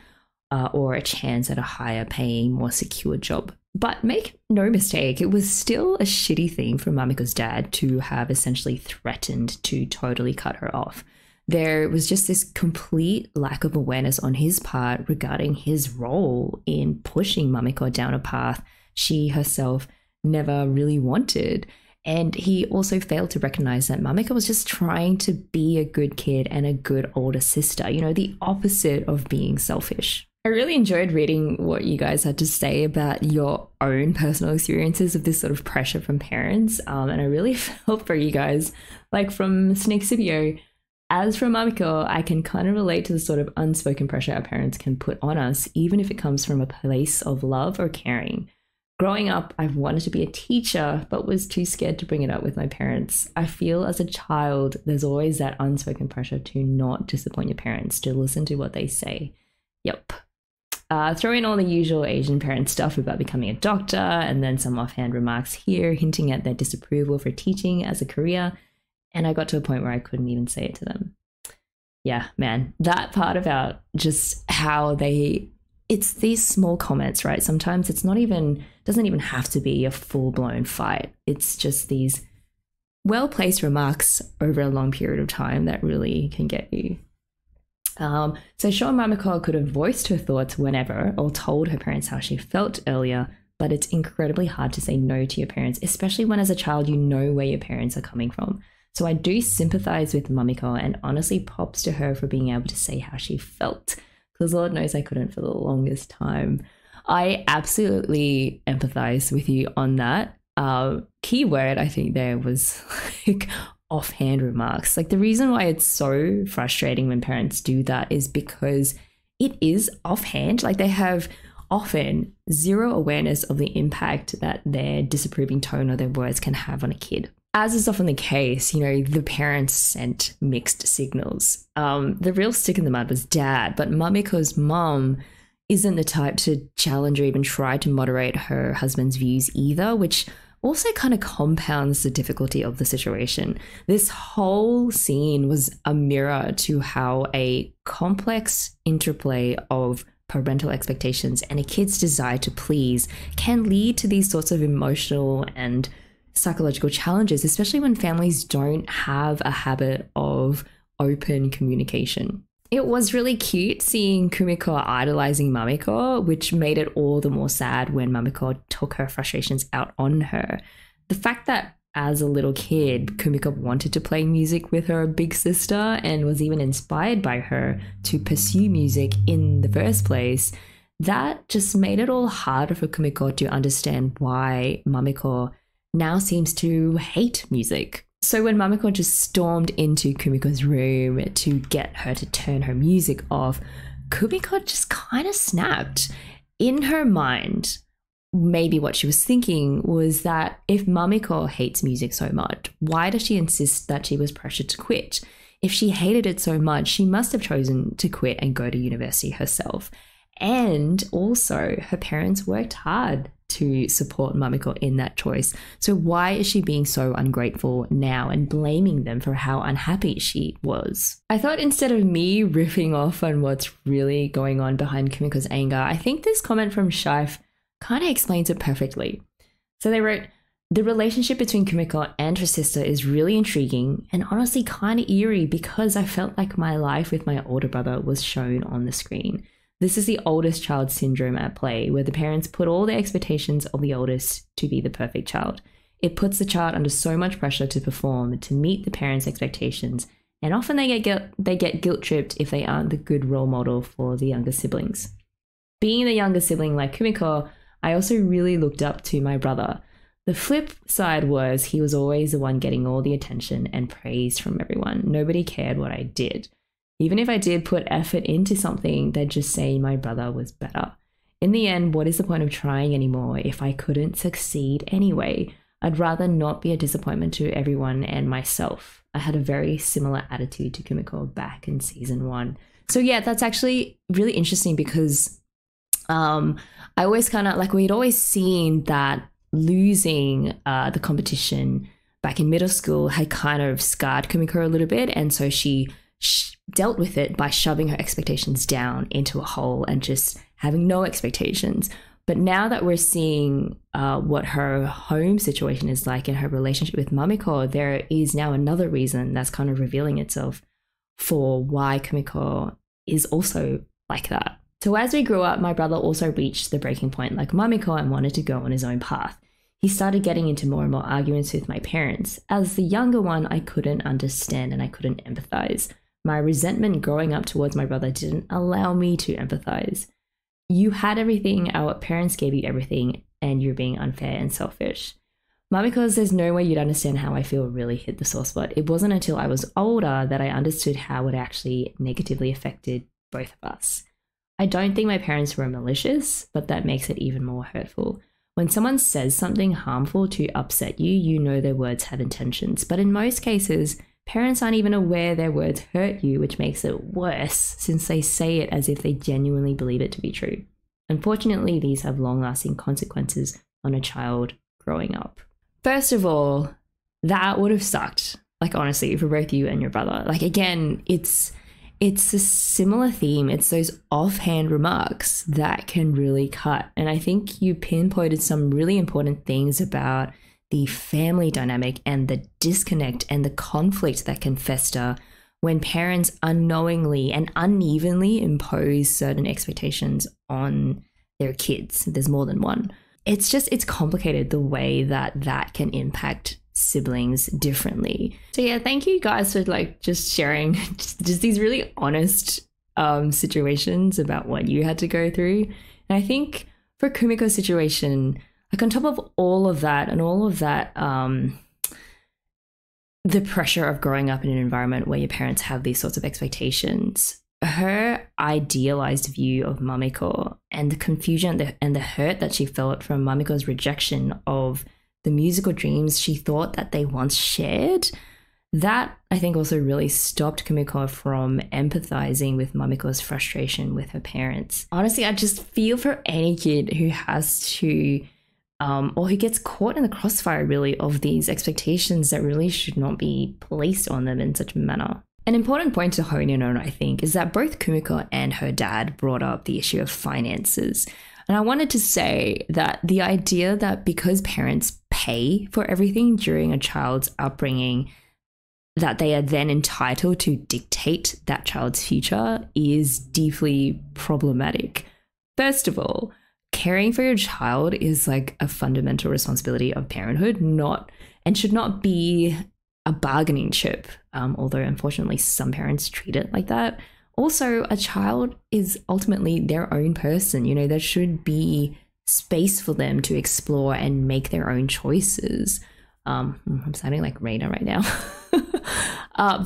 or a chance at a higher paying, more secure job. But make no mistake, it was still a shitty thing for Mamiko's dad to have essentially threatened to totally cut her off. There was just this complete lack of awareness on his part regarding his role in pushing Mamiko down a path she herself never really wanted. And he also failed to recognize that Mamiko was just trying to be a good kid and a good older sister, you know, the opposite of being selfish. I really enjoyed reading what you guys had to say about your own personal experiences of this sort of pressure from parents. And I really felt for you guys, like from Snake Scipio. As for Mamiko, I can kind of relate to the sort of unspoken pressure our parents can put on us, even if it comes from a place of love or caring. Growing up, I've wanted to be a teacher, but was too scared to bring it up with my parents. I feel as a child, there's always that unspoken pressure to not disappoint your parents, to listen to what they say. Yep. Throw in all the usual Asian parent stuff about becoming a doctor, and then some offhand remarks here hinting at their disapproval for teaching as a career. And I got to a point where I couldn't even say it to them. Yeah, man, that part about just how it's these small comments, right? Sometimes it's doesn't even have to be a full-blown fight. It's just these well-placed remarks over a long period of time that really can get you. So sure, Mamiko could have voiced her thoughts whenever or told her parents how she felt earlier, but it's incredibly hard to say no to your parents, especially when as a child you know where your parents are coming from. So I do sympathize with Mamiko, and honestly props to her for being able to say how she felt, because Lord knows I couldn't for the longest time. I absolutely empathize with you on that. Key word I think there was like offhand remarks. Like the reason why it's so frustrating when parents do that is because it is offhand. Like they have often zero awareness of the impact that their disapproving tone or their words can have on a kid. As is often the case, you know, the parents sent mixed signals. The real stick in the mud was dad, but Mamiko's mom isn't the type to challenge or even try to moderate her husband's views either, which also kind of compounds the difficulty of the situation. This whole scene was a mirror to how a complex interplay of parental expectations and a kid's desire to please can lead to these sorts of emotional and psychological challenges, especially when families don't have a habit of open communication. It was really cute seeing Kumiko idolizing Mamiko, which made it all the more sad when Mamiko took her frustrations out on her. The fact that as a little kid, Kumiko wanted to play music with her big sister and was even inspired by her to pursue music in the first place, that just made it all harder for Kumiko to understand why Mamiko now seems to hate music. So when Mamiko just stormed into Kumiko's room to get her to turn her music off, Kumiko just kind of snapped. In her mind, maybe what she was thinking was that if Mamiko hates music so much, why does she insist that she was pressured to quit? If she hated it so much, she must have chosen to quit and go to university herself. And also, her parents worked hard to support Mamiko in that choice. So why is she being so ungrateful now and blaming them for how unhappy she was? I thought instead of me riffing off on what's really going on behind Kumiko's anger, I think this comment from Shife kind of explains it perfectly. So they wrote, the relationship between Kumiko and her sister is really intriguing and honestly kind of eerie because I felt like my life with my older brother was shown on the screen. This is the oldest child syndrome at play, where the parents put all the expectations of the oldest to be the perfect child. It puts the child under so much pressure to perform, to meet the parents' expectations, and often they get guilt-tripped if they aren't the good role model for the younger siblings. Being the younger sibling like Kumiko, I also really looked up to my brother. The flip side was he was always the one getting all the attention and praise from everyone. Nobody cared what I did. Even if I did put effort into something, they'd just say my brother was better. In the end, what is the point of trying anymore if I couldn't succeed anyway? I'd rather not be a disappointment to everyone and myself. I had a very similar attitude to Kumiko back in season 1. So yeah, that's actually really interesting because I always kind of like, we'd always seen that losing the competition back in middle school had kind of scarred Kumiko a little bit. And so she dealt with it by shoving her expectations down into a hole and just having no expectations. But now that we're seeing what her home situation is like in her relationship with Mamiko, there is now another reason that's kind of revealing itself for why Kumiko is also like that. So as we grew up, my brother also reached the breaking point like Mamiko and wanted to go on his own path. He started getting into more and more arguments with my parents. As the younger one, I couldn't understand and I couldn't empathize. My resentment growing up towards my brother didn't allow me to empathize. You had everything, our parents gave you everything, and you're being unfair and selfish. Because there's no way you'd understand how I feel really hit the sore spot. It wasn't until I was older that I understood how it actually negatively affected both of us. I don't think my parents were malicious, but that makes it even more hurtful. When someone says something harmful to upset you, you know their words have intentions. But in most cases, parents aren't even aware their words hurt you, which makes it worse since they say it as if they genuinely believe it to be true. Unfortunately, these have long-lasting consequences on a child growing up. First of all, that would have sucked. Like, honestly, for both you and your brother. Like, again, it's a similar theme. It's those offhand remarks that can really cut. And I think you pinpointed some really important things about the family dynamic and the disconnect and the conflict that can fester when parents unknowingly and unevenly impose certain expectations on their kids. There's more than one. It's complicated the way that can impact siblings differently. So yeah, thank you guys for like just sharing just these really honest situations about what you had to go through. And I think for Kumiko's situation, like on top of all of that and all of that, the pressure of growing up in an environment where your parents have these sorts of expectations, her idealized view of Mamiko and the confusion and the hurt that she felt from Mamiko's rejection of the musical dreams she thought that they once shared, that I think also really stopped Kumiko from empathizing with Mamiko's frustration with her parents. Honestly, I just feel for any kid who has to or who gets caught in the crossfire really of these expectations that really should not be placed on them in such a manner. An important point to hone in on, I think, is that both Kumiko and her dad brought up the issue of finances. And I wanted to say that the idea that because parents pay for everything during a child's upbringing, that they are then entitled to dictate that child's future is deeply problematic. First of all, caring for your child is like a fundamental responsibility of parenthood, and should not be a bargaining chip, although unfortunately some parents treat it like that. Also, a child is ultimately their own person. You know, there should be space for them to explore and make their own choices. I'm sounding like Raina right now.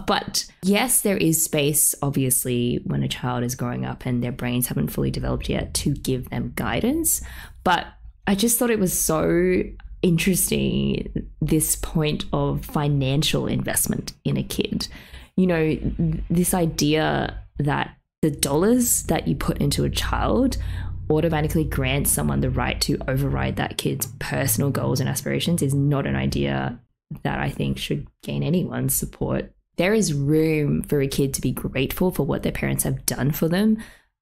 But yes, there is space, obviously, when a child is growing up and their brains haven't fully developed yet to give them guidance. But I just thought it was so interesting, this point of financial investment in a kid. You know, this idea that the dollars that you put into a child automatically grants someone the right to override that kid's personal goals and aspirations is not an idea that I think should gain anyone's support. There is room for a kid to be grateful for what their parents have done for them,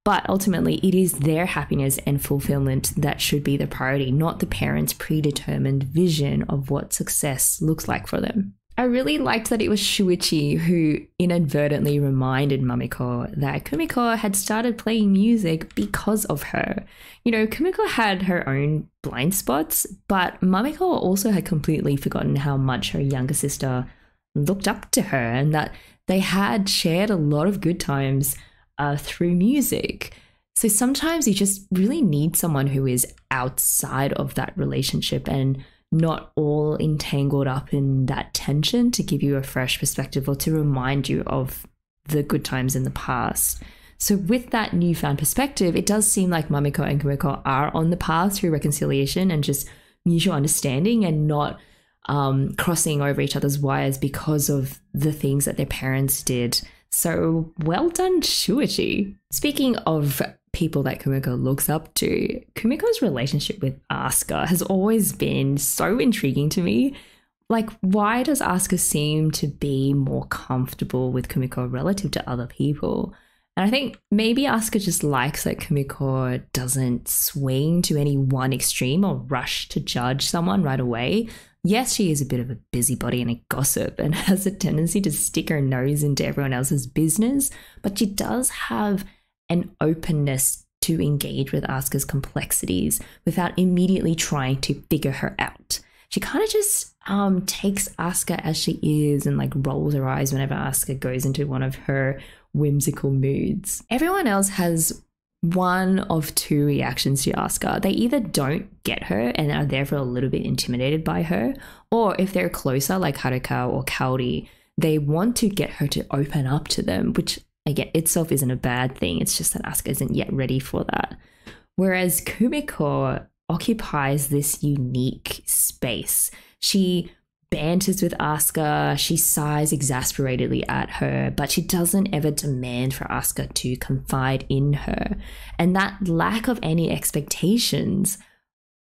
but ultimately it is their happiness and fulfillment that should be the priority, not the parents' predetermined vision of what success looks like for them. I really liked that it was Shuichi who inadvertently reminded Mamiko that Kumiko had started playing music because of her. You know, Kumiko had her own blind spots, but Mamiko also had completely forgotten how much her younger sister looked up to her and that they had shared a lot of good times through music. So sometimes you just really need someone who is outside of that relationship and not all entangled up in that tension to give you a fresh perspective or to remind you of the good times in the past. So with that newfound perspective, it does seem like Mamiko and Kumiko are on the path to reconciliation and just mutual understanding and not crossing over each other's wires because of the things that their parents did. So well done, Shuichi. Speaking of people that Kumiko looks up to, Kumiko's relationship with Asuka has always been so intriguing to me. Like, why does Asuka seem to be more comfortable with Kumiko relative to other people? And I think maybe Asuka just likes that Kumiko doesn't swing to any one extreme or rush to judge someone right away. Yes, she is a bit of a busybody and a gossip and has a tendency to stick her nose into everyone else's business, but she does have an openness to engage with Asuka's complexities without immediately trying to figure her out. She kind of just takes Asuka as she is and like rolls her eyes whenever Asuka goes into one of her whimsical moods. Everyone else has one of two reactions to Asuka. They either don't get her and are therefore a little bit intimidated by her, or if they're closer like Haruka or Kaori, they want to get her to open up to them, which again itself isn't a bad thing. It's just that Asuka isn't yet ready for that. Whereas Kumiko occupies this unique space. She banters with Asuka, she sighs exasperatedly at her, but she doesn't ever demand for Asuka to confide in her. And that lack of any expectations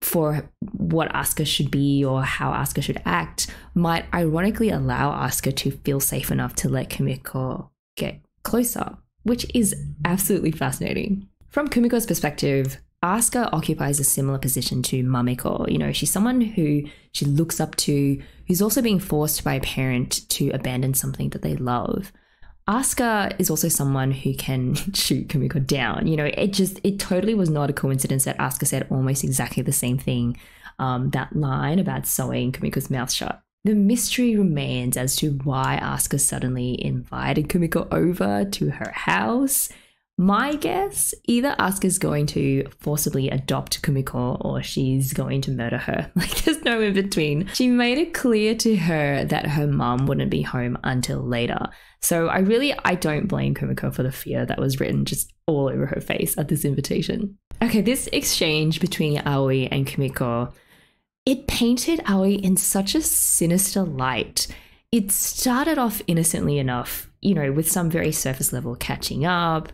for what Asuka should be or how Asuka should act might ironically allow Asuka to feel safe enough to let Kumiko get closer, which is absolutely fascinating. From Kumiko's perspective, Asuka occupies a similar position to Mamiko. You know, she's someone who she looks up to, who's also being forced by a parent to abandon something that they love. Asuka is also someone who can shoot Kumiko down. You know, it totally was not a coincidence that Asuka said almost exactly the same thing, that line about sewing Kumiko's mouth shut. The mystery remains as to why Asuka suddenly invited Kumiko over to her house. My guess, either Asuka's going to forcibly adopt Kumiko or she's going to murder her. Like, there's no in between. She made it clear to her that her mum wouldn't be home until later. So I don't blame Kumiko for the fear that was written just all over her face at this invitation. Okay, this exchange between Aoi and Kumiko, it painted Aoi in such a sinister light. It started off innocently enough, you know, with some very surface level catching up.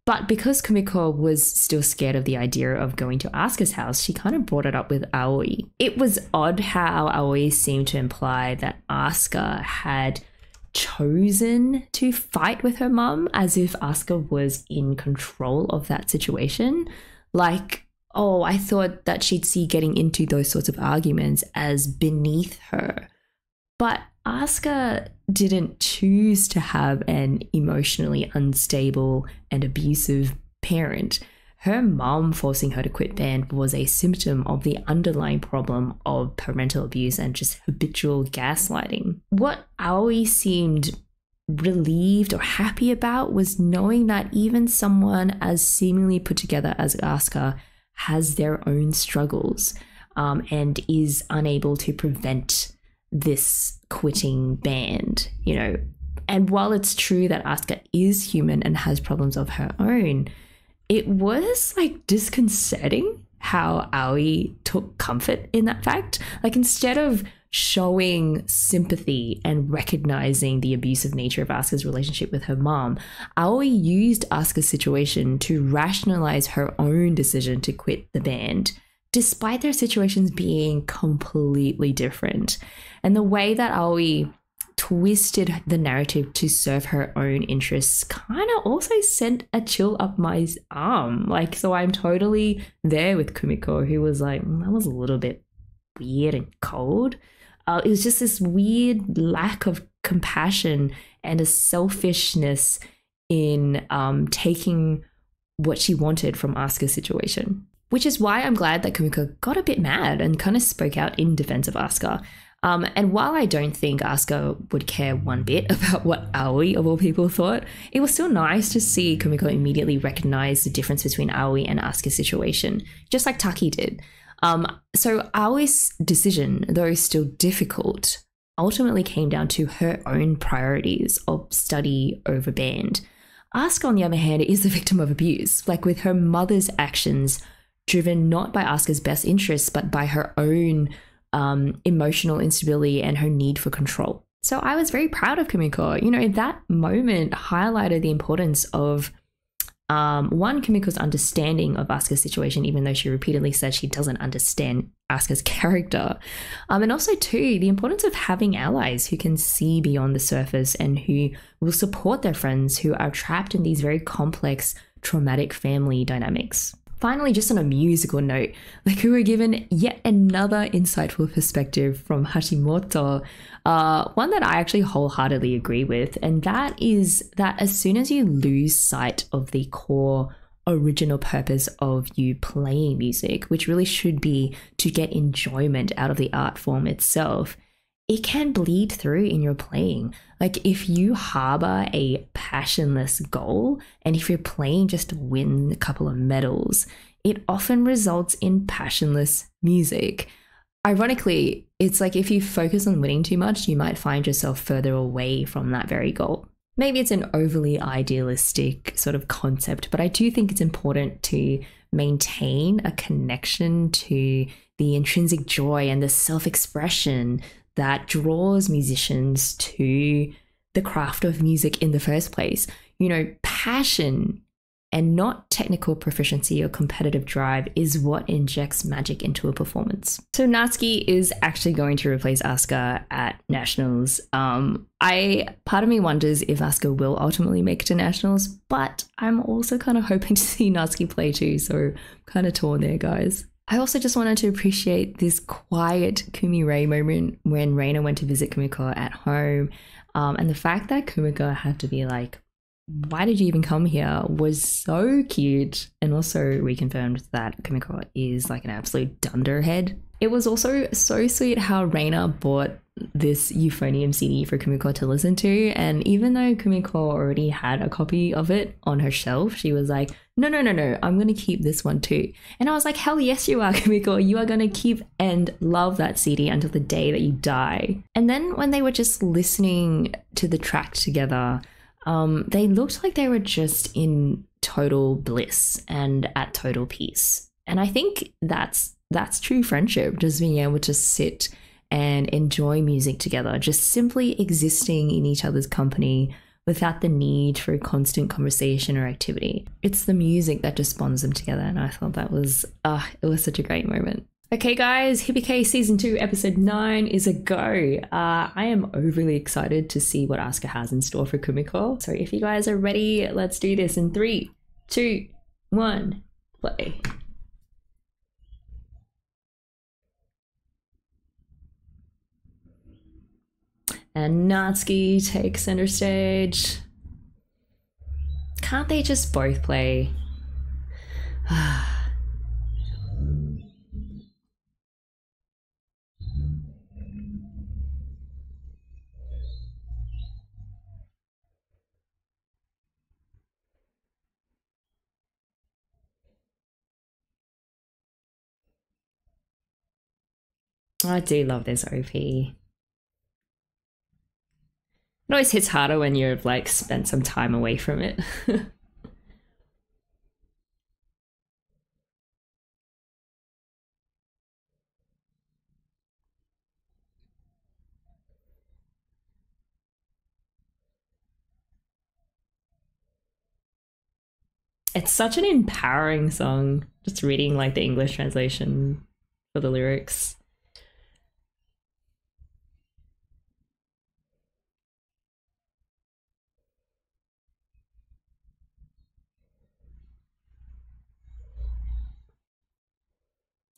But because Kumiko was still scared of the idea of going to Asuka's house, she kind of brought it up with Aoi. It was odd how Aoi seemed to imply that Asuka had chosen to fight with her mum, as if Asuka was in control of that situation. Like, oh, I thought that she'd see getting into those sorts of arguments as beneath her. But Asuka didn't choose to have an emotionally unstable and abusive parent. Her mom forcing her to quit band was a symptom of the underlying problem of parental abuse and just habitual gaslighting. What Aoi seemed relieved or happy about was knowing that even someone as seemingly put together as Asuka has their own struggles, and is unable to prevent this quitting band, you know. And while it's true that Asuka is human and has problems of her own, it was like disconcerting how Aoi took comfort in that fact. Like, instead of showing sympathy and recognizing the abusive nature of Asuka's relationship with her mom, Aoi used Asuka's situation to rationalize her own decision to quit the band, despite their situations being completely different. And the way that Aoi twisted the narrative to serve her own interests kind of also sent a chill up my arm. Like, so I'm totally there with Kumiko, who was like, that was a little bit weird and cold. It was just this weird lack of compassion and a selfishness in taking what she wanted from Asuka's situation. Which is why I'm glad that Kumiko got a bit mad and kind of spoke out in defense of Asuka. And while I don't think Asuka would care one bit about what Aoi, of all people, thought, it was still nice to see Kumiko immediately recognize the difference between Aoi and Asuka's situation, just like Taki did. So Aoi's decision, though still difficult, ultimately came down to her own priorities of study over band. Asuka, on the other hand, is the victim of abuse, like with her mother's actions driven not by Asuka's best interests, but by her own emotional instability and her need for control. So I was very proud of Kumiko. You know, that moment highlighted the importance of, one, Kumiko's understanding of Asuka's situation, even though she repeatedly says she doesn't understand Asuka's character. And also, two, the importance of having allies who can see beyond the surface and who will support their friends who are trapped in these very complex, traumatic family dynamics. Finally, just on a musical note, like, we were given yet another insightful perspective from Hashimoto, one that I actually wholeheartedly agree with, and that is that as soon as you lose sight of the core original purpose of you playing music, which really should be to get enjoyment out of the art form itself, it can bleed through in your playing. Like if you harbor a passionless goal and if you're playing just to win a couple of medals, it often results in passionless music. Ironically, it's like if you focus on winning too much, you might find yourself further away from that very goal. Maybe it's an overly idealistic sort of concept, but I do think it's important to maintain a connection to the intrinsic joy and the self-expression that draws musicians to the craft of music in the first place. You know, passion and not technical proficiency or competitive drive is what injects magic into a performance. So Natsuki is actually going to replace Asuka at Nationals. Part of me wonders if Asuka will ultimately make it to Nationals, but I'm also kind of hoping to see Natsuki play too, so kind of torn there, guys. I also just wanted to appreciate this quiet Kumi Rei moment when Reina went to visit Kumiko at home, and the fact that Kumiko had to be like, why did you even come here, was so cute, and also reconfirmed that Kumiko is like an absolute dunderhead. It was also so sweet how Reina bought this Euphonium CD for Kumiko to listen to, and even though Kumiko already had a copy of it on her shelf, she was like, no, I'm going to keep this one too. And I was like, hell yes you are, Kumiko. You are going to keep and love that CD until the day that you die. And then when they were just listening to the track together, they looked like they were just in total bliss and at total peace. And I think that's true friendship, just being able to sit and enjoy music together, just simply existing in each other's company without the need for constant conversation or activity. It's the music that just bonds them together, and I thought that was, it was such a great moment. Okay guys, Hibike Season 2 Episode 9 is a go. I am overly excited to see what Asuka has in store for Kumiko. So if you guys are ready, let's do this in 3, 2, 1, play. And Natsuki takes center stage. Can't they just both play? I do love this OP. It always hits harder when you've like spent some time away from it. It's such an empowering song, just reading like the English translation for the lyrics.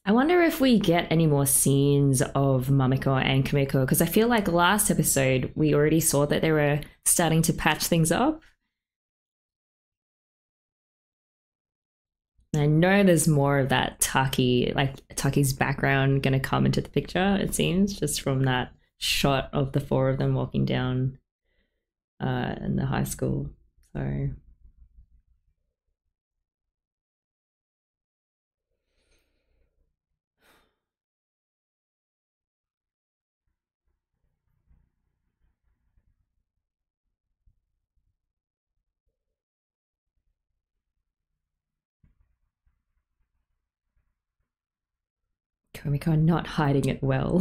I wonder if we get any more scenes of Mamiko and Kumiko, because I feel like last episode we already saw that they were starting to patch things up. I know there's more of that Taki, like Taki's background gonna come into the picture, it seems, just from that shot of the four of them walking down in the high school. So Kumiko not hiding it well.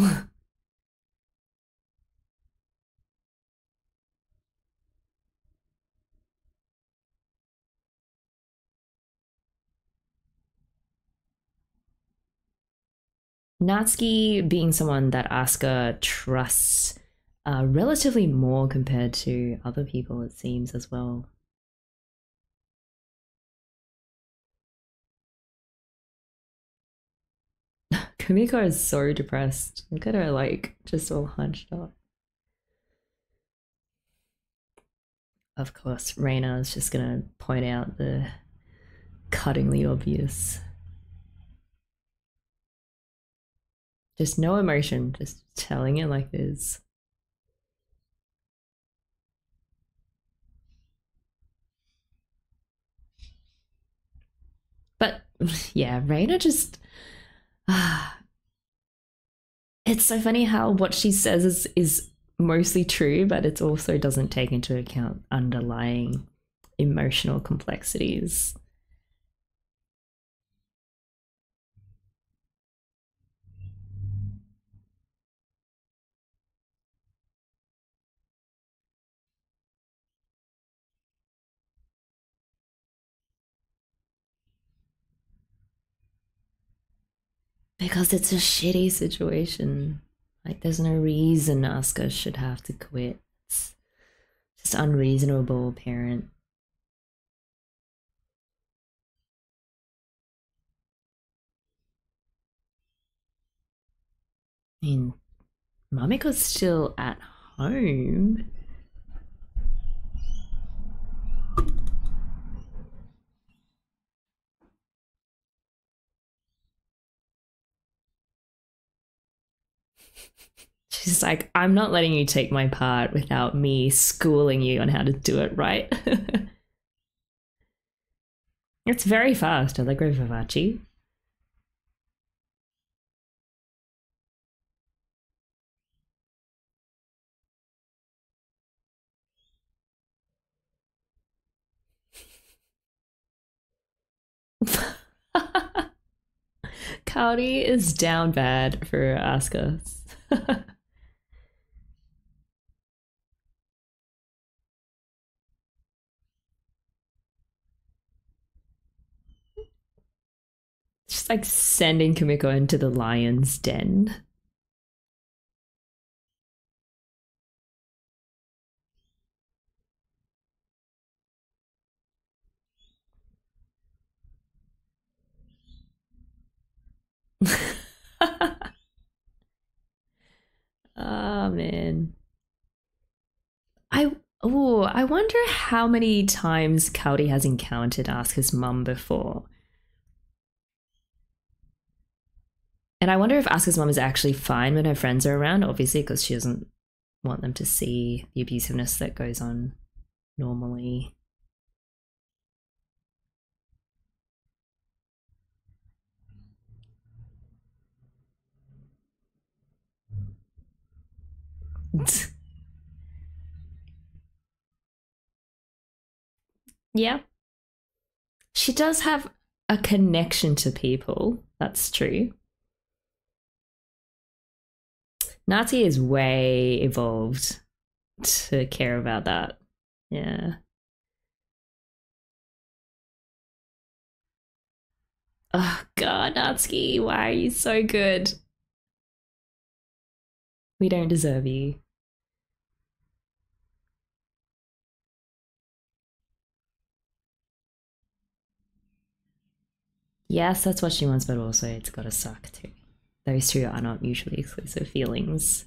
Natsuki being someone that Asuka trusts relatively more compared to other people, it seems, as well. Kumiko is so depressed. Look at her, like, just all hunched up. Of course, Reina is just gonna point out the cuttingly obvious. Just no emotion, just telling it like it is. But yeah, Raina just it's so funny how what she says is mostly true, but it also doesn't take into account underlying emotional complexities. Because it's a shitty situation. Like, there's no reason Asuka should have to quit. It's just unreasonable, parent. I mean, Mamiko's still at home. She's like, I'm not letting you take my part without me schooling you on how to do it right. It's very fast, Allegro Vivace. Cowdy is down bad for Asuka. Just like sending Kimiko into the lion's den. Oh man. I wonder how many times Cowdy has encountered Asuka's mum before. And I wonder if Asuka's mum is actually fine when her friends are around, obviously, because she doesn't want them to see the abusiveness that goes on normally. Yeah. She does have a connection to people. That's true. Natty is way evolved to care about that. Yeah. Oh god, Natsuki, why are you so good? We don't deserve you. Yes, that's what she wants, but also it's gotta suck too. Those two are not mutually exclusive feelings.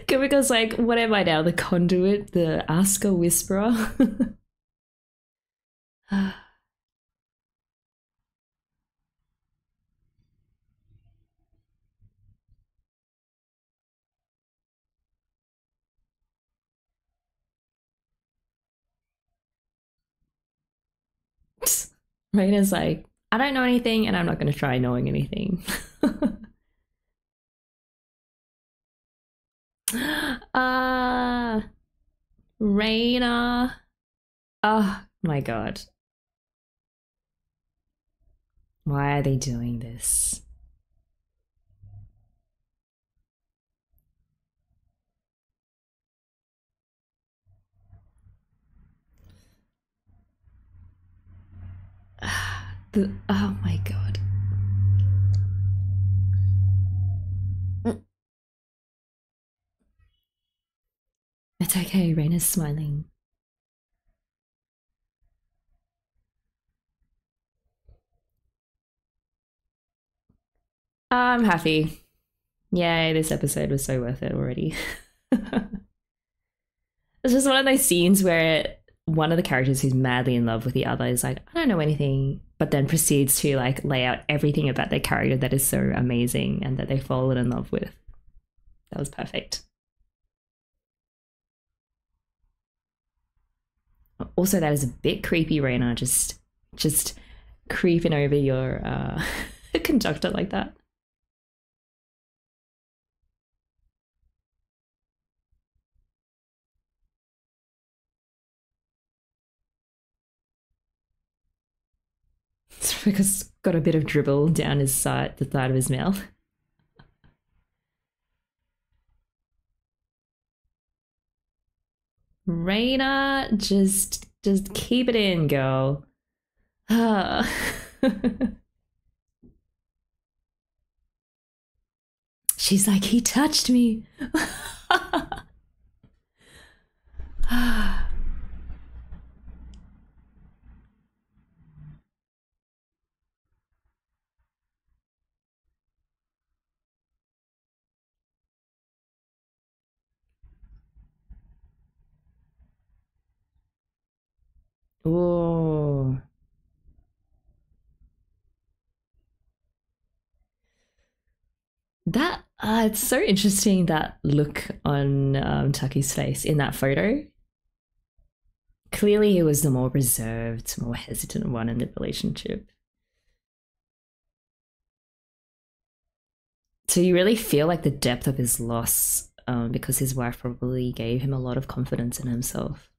Kumiko's like, what am I now? The conduit? The Asuka whisperer? Raina's like, I don't know anything and I'm not going to try knowing anything. Raina. Oh my god. Why are they doing this? Oh my god. It's okay, Raina's smiling. I'm happy. Yay, this episode was so worth it already. It's just one of those scenes where one of the characters who's madly in love with the other is like, I don't know anything, but then proceeds to like lay out everything about their character that is so amazing and that they've fallen in love with. That was perfect. Also, that is a bit creepy, Raina, just creeping over your conductor like that. It's because got a bit of dribble down his side, the side of his mouth. Raina, just keep it in, girl. She's like, he touched me. Oh, that it's so interesting, that look on Tucky's face in that photo. Clearly, he was the more reserved, more hesitant one in the relationship. So you really feel like the depth of his loss, because his wife probably gave him a lot of confidence in himself.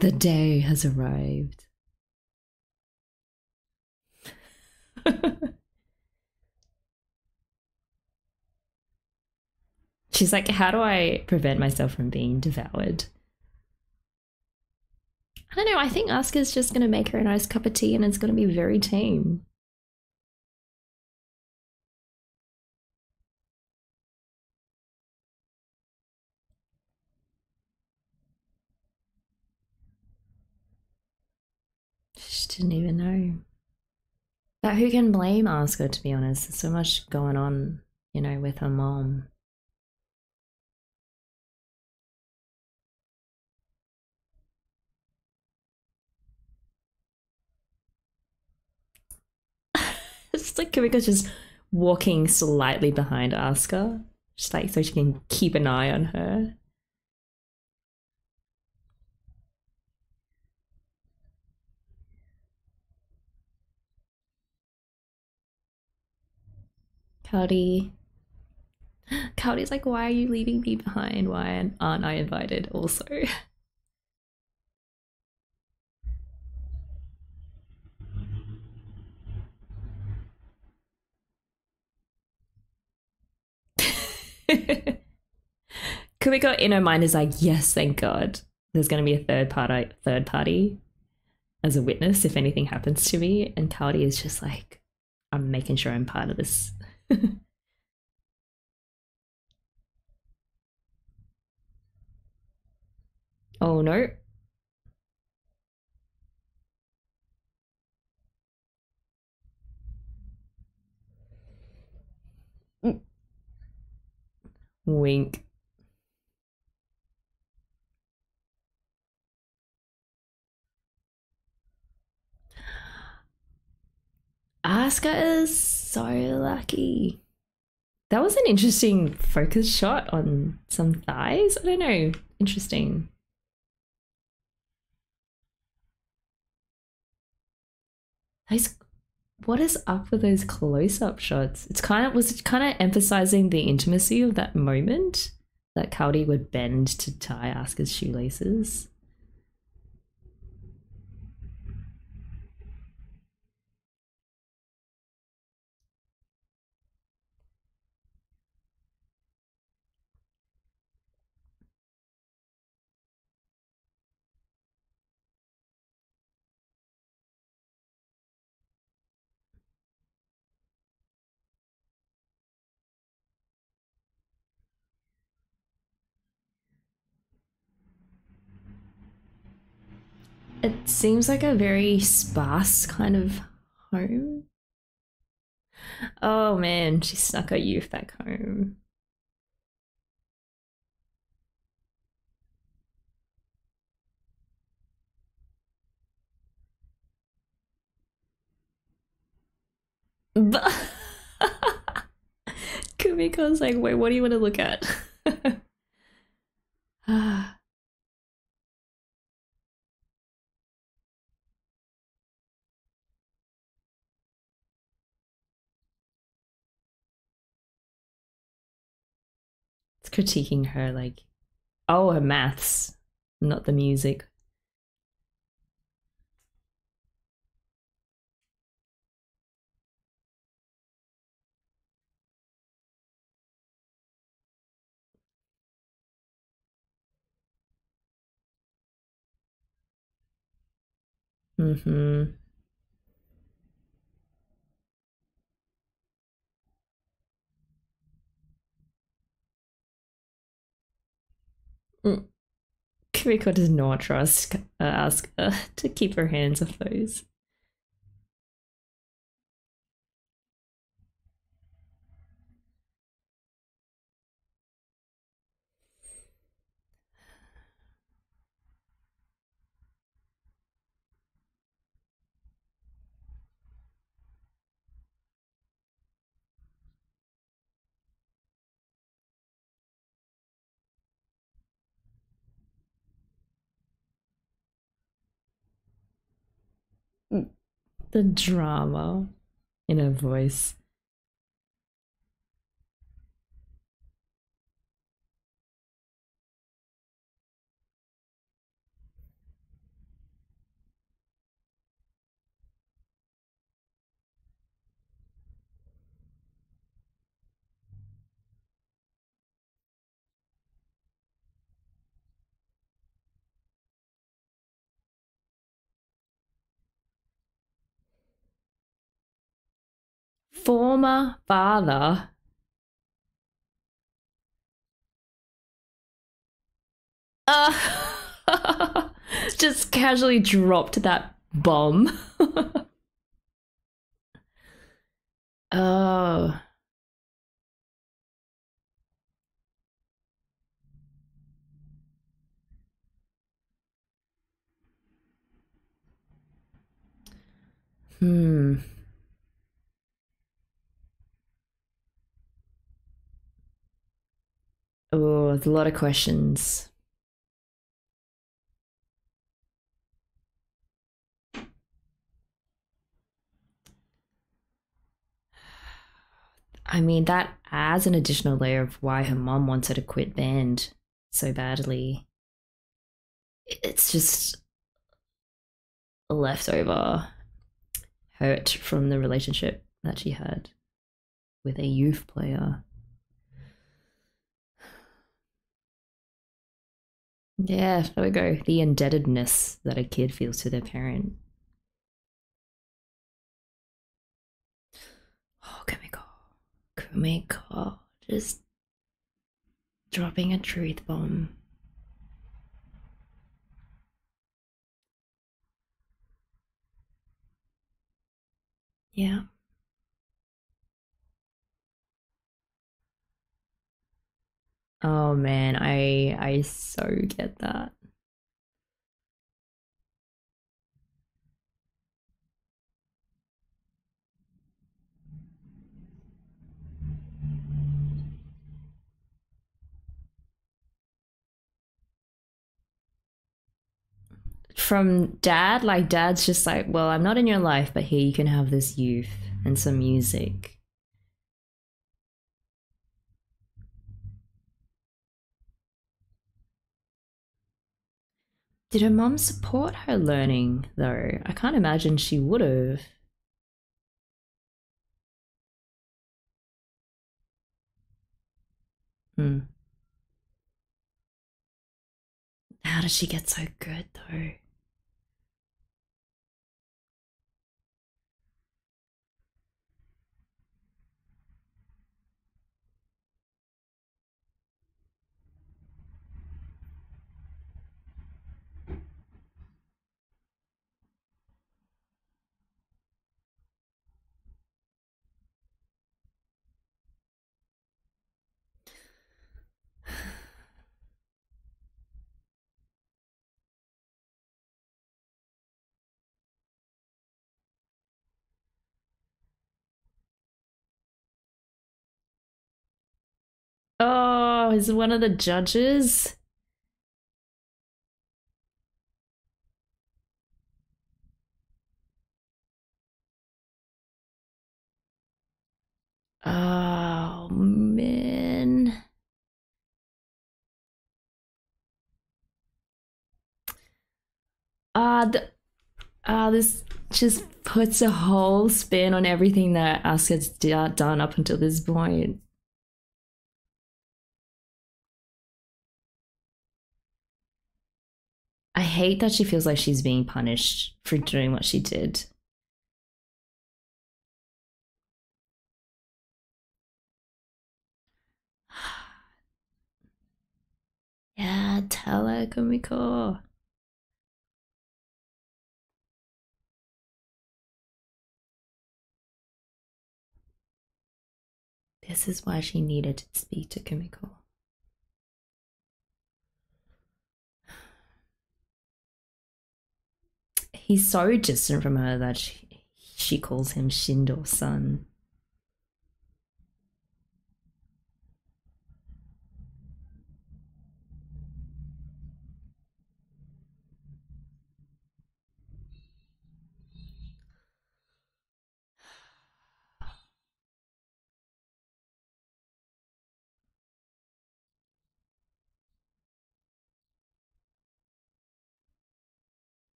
The day has arrived. She's like, how do I prevent myself from being devoured? I don't know. I think Asuka's just going to make her a nice cup of tea and it's going to be very tame. She didn't even know. But who can blame Asuka, to be honest? There's so much going on, with her mom. It's like Kimiko's just walking slightly behind Asuka, just like so she can keep an eye on her. Cody. Cody's like, why are you leaving me behind? Why aren't I invited also? Kumiko in her mind is like, yes, thank God. There's going to be a third party as a witness if anything happens to me. And Cody is just like, I'm making sure I'm part of this. Oh no. Wink. Asuka is so lucky. That was an interesting focus shot on some thighs. I don't know. Interesting. Those, what is up with those close-up shots? It kind of emphasizing the intimacy of that moment that Cowdy would bend to tie Asuka's shoelaces. It seems like a very sparse kind of home. Oh man, she snuck her youth back home. But Kumiko's like, wait, what do you want to look at? It's critiquing her, like, oh, her maths, not the music. Mm-hmm. Mm. Kumiko does not trust ask to keep her hands off those. The drama in her voice. Former father. Just casually dropped that bomb. Oh. Hmm. Oh, there's a lot of questions. I mean, that adds an additional layer of why her mom wants her to quit band so badly. It's just a leftover hurt from the relationship that she had with a youth player. Yeah, there we go. The indebtedness that a kid feels to their parent. Oh, Kumiko. Kumiko. Just dropping a truth bomb. Yeah. Oh man, I so get that. From dad, like dad's just like, well, I'm not in your life, but here you can have this youth and some music. Did her mom support her learning though? I can't imagine she would have. Hmm. How did she get so good though? is one of the judges? Oh man. This just puts a whole spin on everything that Asuka's done up until this point. I hate that she feels like she's being punished for doing what she did. Yeah, tell her, Kumiko. This is why she needed to speak to Kumiko. He's so distant from her that she calls him Shindo-san.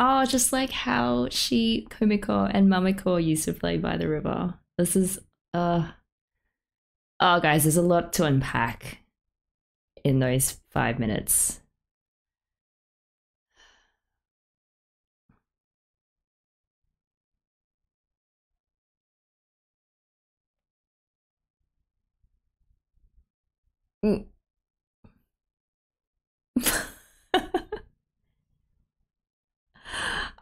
Oh, just like how Kumiko and Mamiko used to play by the river. This is oh guys, there's a lot to unpack in those 5 minutes. Mm.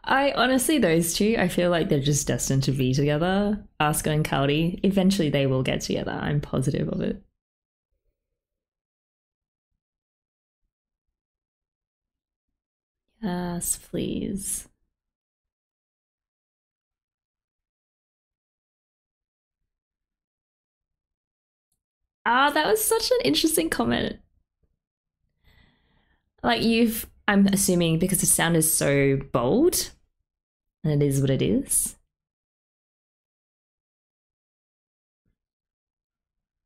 I honestly, those two, I feel like they're just destined to be together. Asuka and Kaori. Eventually, they will get together. I'm positive of it. Yes, please. Ah, that was such an interesting comment. Like I'm assuming because the sound is so bold, and it is what it is.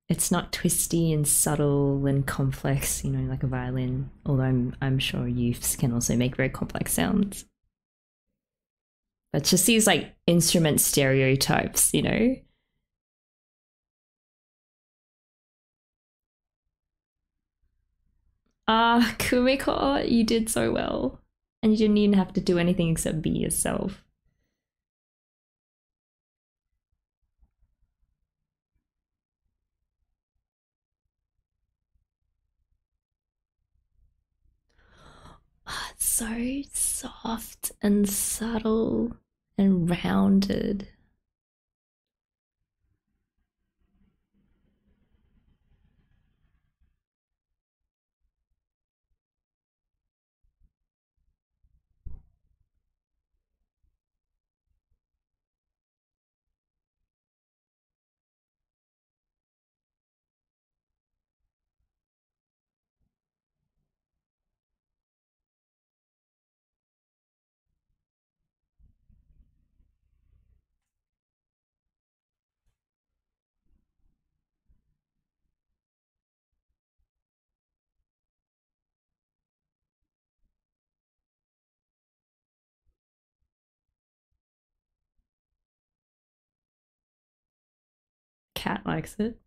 It's not twisty and subtle and complex, like a violin. Although I'm sure youths can also make very complex sounds. But just these like instrument stereotypes. Ah, Kumiko, you did so well. And you didn't even have to do anything except be yourself. Oh, it's so soft and subtle and rounded. Cat likes it.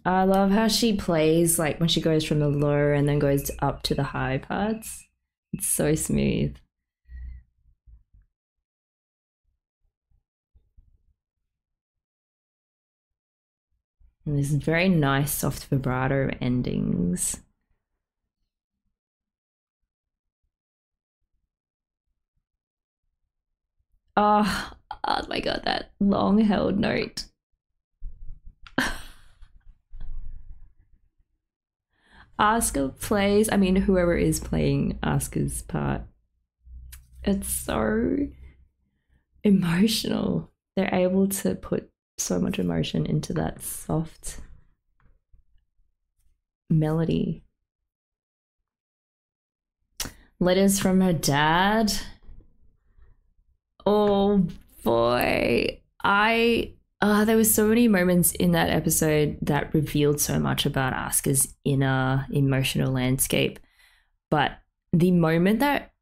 I love how she plays like when she goes from the low and then goes up to the high parts. It's so smooth. And there's very nice soft vibrato endings. Oh my god, that long held note. Asuka plays, I mean, whoever is playing Asuka's part, it's so emotional. They're able to put so much emotion into that soft melody. Letters from her dad. Oh boy. There were so many moments in that episode that revealed so much about Asuka's inner emotional landscape. But the moment that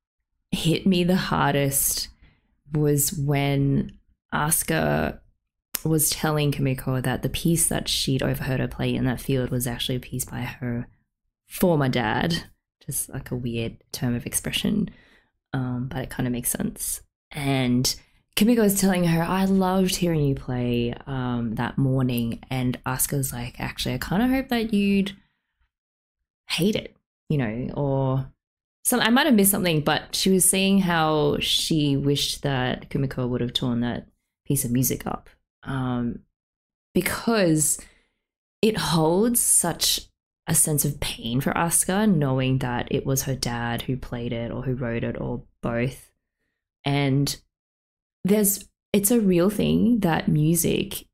hit me the hardest was when Asuka was telling Kumiko that the piece that she'd overheard her play in that field was actually a piece by her former dad. Just like a weird term of expression, but it kind of makes sense. And Kimiko was telling her, I loved hearing you play that morning. And Asuka's like, actually, I kind of hope that you'd hate it, you know, or some. I might have missed something, but she was saying how she wished that Kumiko would have torn that piece of music up because it holds such a sense of pain for Asuka, knowing that it was her dad who played it or who wrote it or both. And it's a real thing that music,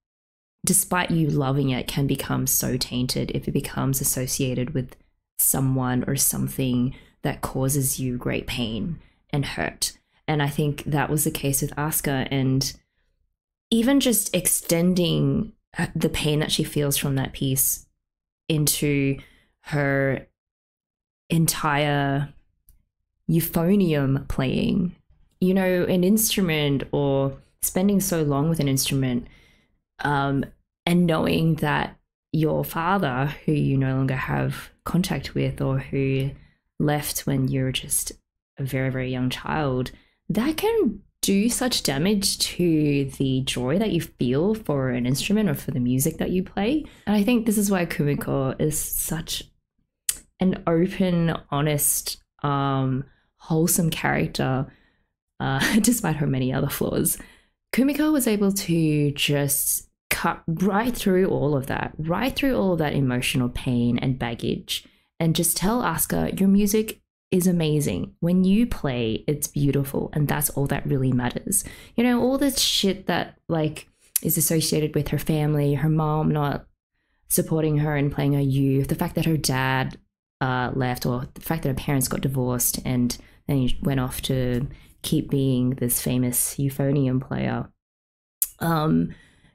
despite you loving it, can become so tainted if it becomes associated with someone or something that causes you great pain and hurt. And I think that was the case with Asuka, and even just extending the pain that she feels from that piece into her entire euphonium playing. You know, an instrument, or spending so long with an instrument, and knowing that your father, who you no longer have contact with or who left when you're just a very, very young child, that can do such damage to the joy that you feel for an instrument or for the music that you play. And I think this is why Kumiko is such an open, honest, wholesome character, despite her many other flaws. Kumiko was able to just cut right through all of that emotional pain and baggage, and just tell Asuka, your music is amazing. When you play, it's beautiful, and that's all that really matters. You know, all this shit that like is associated with her family, her mom not supporting her and playing her youth, the fact that her dad left, or the fact that her parents got divorced and then he went off to keep being this famous euphonium player.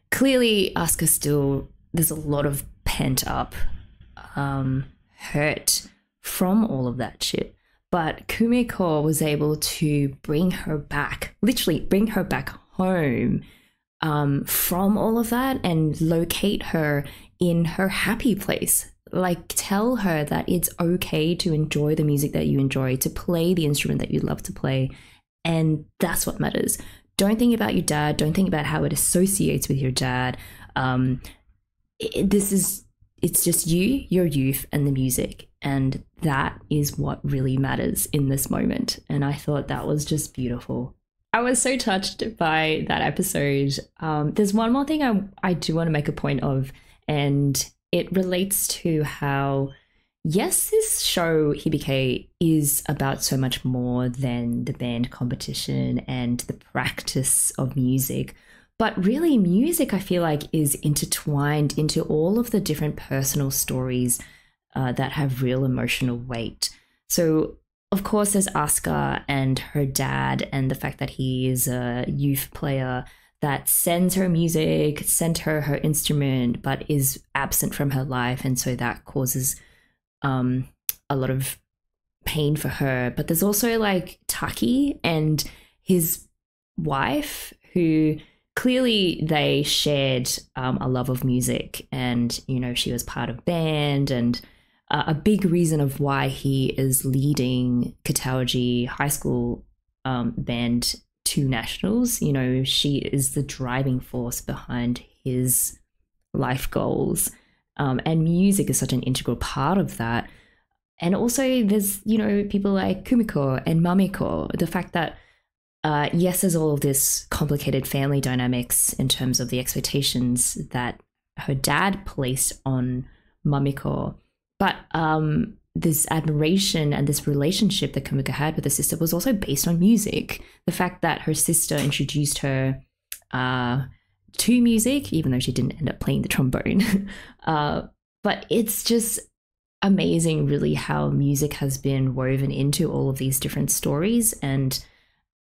Clearly Asuka still, there's a lot of pent up hurt from all of that shit. But Kumiko was able to bring her back, literally bring her back home from all of that, and locate her in her happy place. Like, tell her that it's okay to enjoy the music that you enjoy, to play the instrument that you love to play. And that's what matters. Don't think about your dad. Don't think about how it associates with your dad. It's just you, your youth, and the music. And that is what really matters in this moment. And I thought that was just beautiful. I was so touched by that episode. There's one more thing I do want to make a point of, and it relates to how, yes, this show, Hibike, is about so much more than the band competition and the practice of music. But really, music, I feel like, is intertwined into all of the different personal stories that have real emotional weight. So, of course, there's Asuka and her dad, and the fact that he is a youth player that sends her music, sent her her instrument, but is absent from her life. And so that causes a lot of pain for her. But there's also like Taki and his wife, who clearly they shared a love of music, and, you know, she was part of band, and a big reason of why he is leading Kataoji High School band to nationals. You know, she is the driving force behind his life goals. And music is such an integral part of that. And also, there's, you know, people like Kumiko and Mamiko. The fact that, yes, there's all of this complicated family dynamics in terms of the expectations that her dad placed on Mamiko. But this admiration and this relationship that Kumiko had with her sister was also based on music. The fact that her sister introduced her to music, even though she didn't end up playing the trombone. But it's just amazing, really, how music has been woven into all of these different stories. And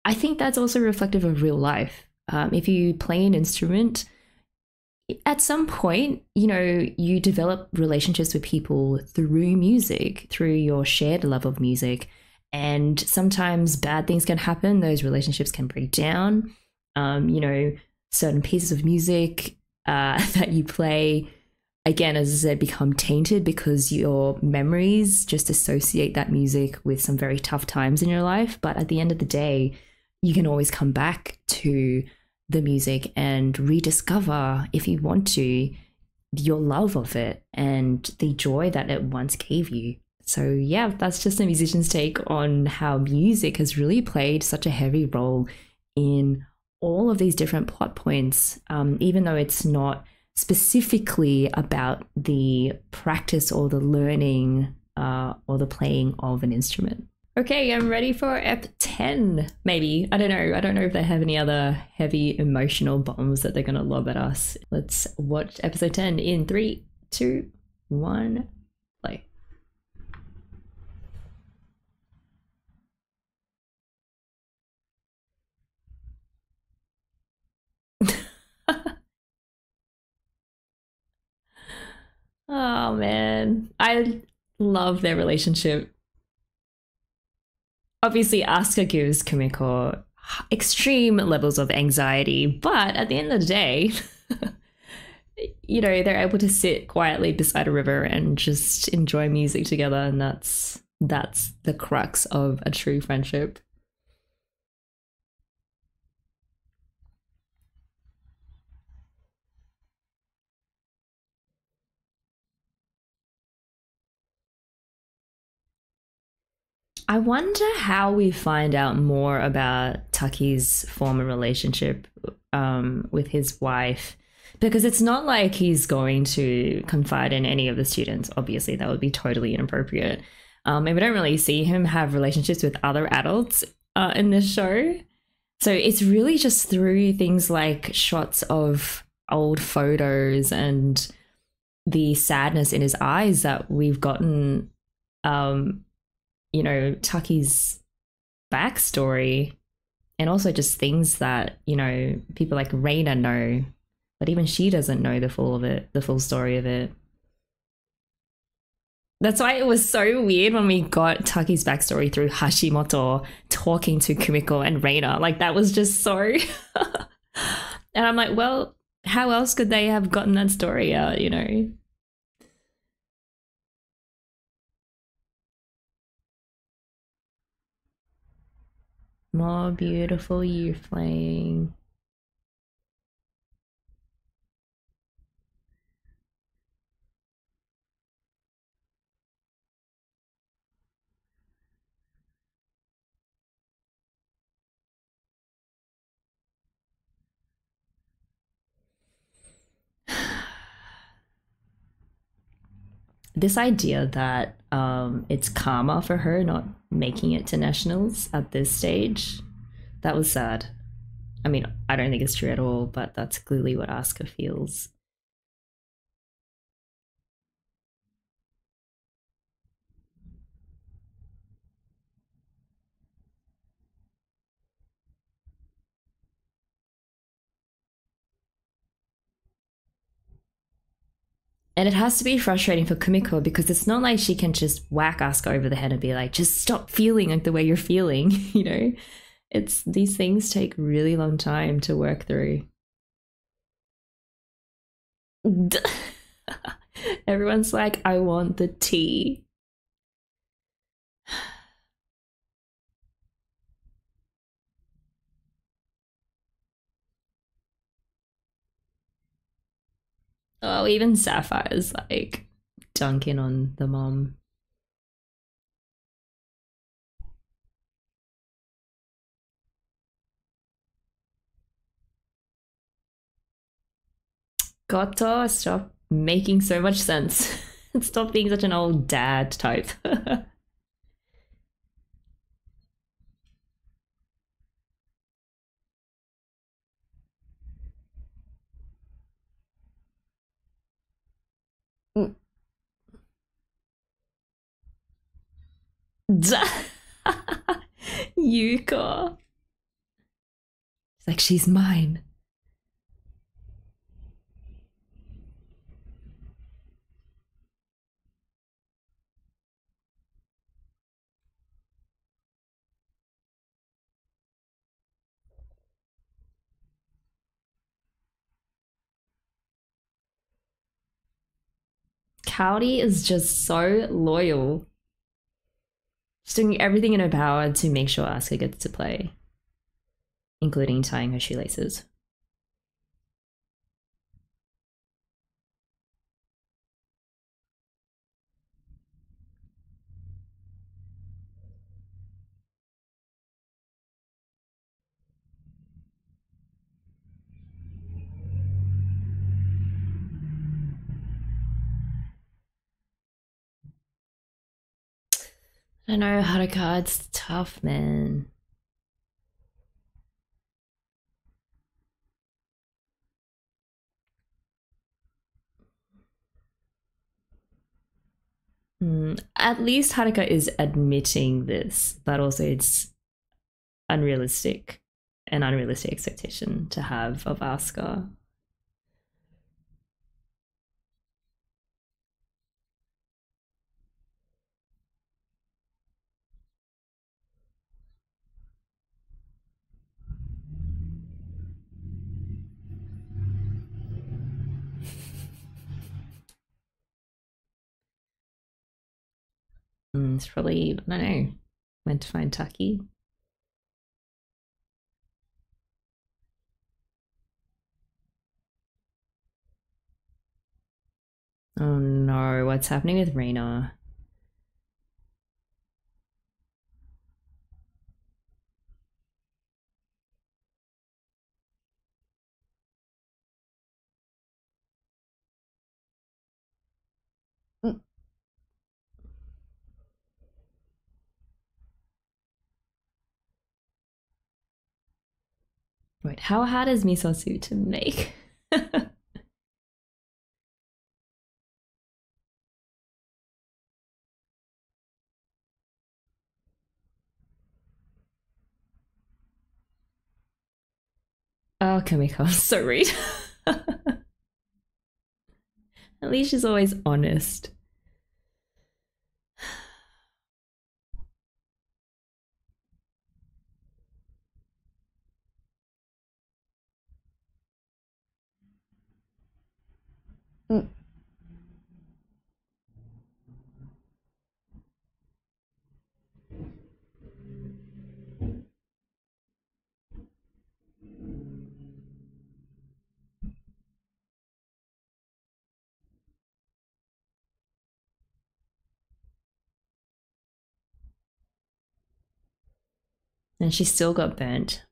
I think that's also reflective of real life. If you play an instrument, at some point, you know, you develop relationships with people through music, through your shared love of music. And sometimes bad things can happen. Those relationships can break down. You know, certain pieces of music that you play, again, as I said, become tainted because your memories just associate that music with some very tough times in your life. But at the end of the day, you can always come back to the music and rediscover, if you want to, your love of it and the joy that it once gave you. So yeah, that's just a musician's take on how music has really played such a heavy role in all of these different plot points, even though it's not specifically about the practice or the learning or the playing of an instrument. Okay, I'm ready for Ep 10, maybe. I don't know. I don't know if they have any other heavy emotional bombs that they're going to lob at us. Let's watch episode 10 in 3, 2, 1, play. Oh man, I love their relationship. Obviously, Asuka gives Kumiko extreme levels of anxiety, but at the end of the day, you know, they're able to sit quietly beside a river and just enjoy music together, and that's the crux of a true friendship. I wonder how we find out more about Taki's former relationship with his wife, because it's not like he's going to confide in any of the students. Obviously, that would be totally inappropriate. And we don't really see him have relationships with other adults in this show. So it's really just through things like shots of old photos and the sadness in his eyes that we've gotten um, you know, Tucky's backstory, and also just things that, you know, people like Raina know, but even she doesn't know the full of it, the full story of it. That's why it was so weird when we got Tucky's backstory through Hashimoto talking to Kumiko and Reina. Like, that was just so. And I'm like, well, how else could they have gotten that story out, you know? More beautiful you flame. This idea that it's karma for her not making it to nationals at this stage, that was sad. I mean, I don't think it's true at all, but that's clearly what Asuka feels. And it has to be frustrating for Kumiko because it's not like she can just whack Asuka over the head and be like, just stop feeling like the way you're feeling, you know? It's these things take really long time to work through. Everyone's like, I want the tea. Oh, even Sapphire's like dunking on the mom. Goto, stop making so much sense. Stop being such an old dad type. Yuko. It's like, she's mine. Cowdy is just so loyal. She's doing everything in her power to make sure Asuka gets to play, including tying her shoelaces. I don't know, Haruka, it's tough, man. At least Haruka is admitting this, but also it's unrealistic, an unrealistic expectation to have of Asuka. It's probably, I don't know, went to find Taki. Oh no, what's happening with Reina? Wait, how hard is miso soup to make? Oh, Kamiko, I'm so rude. At least she's always honest. And she still got burnt.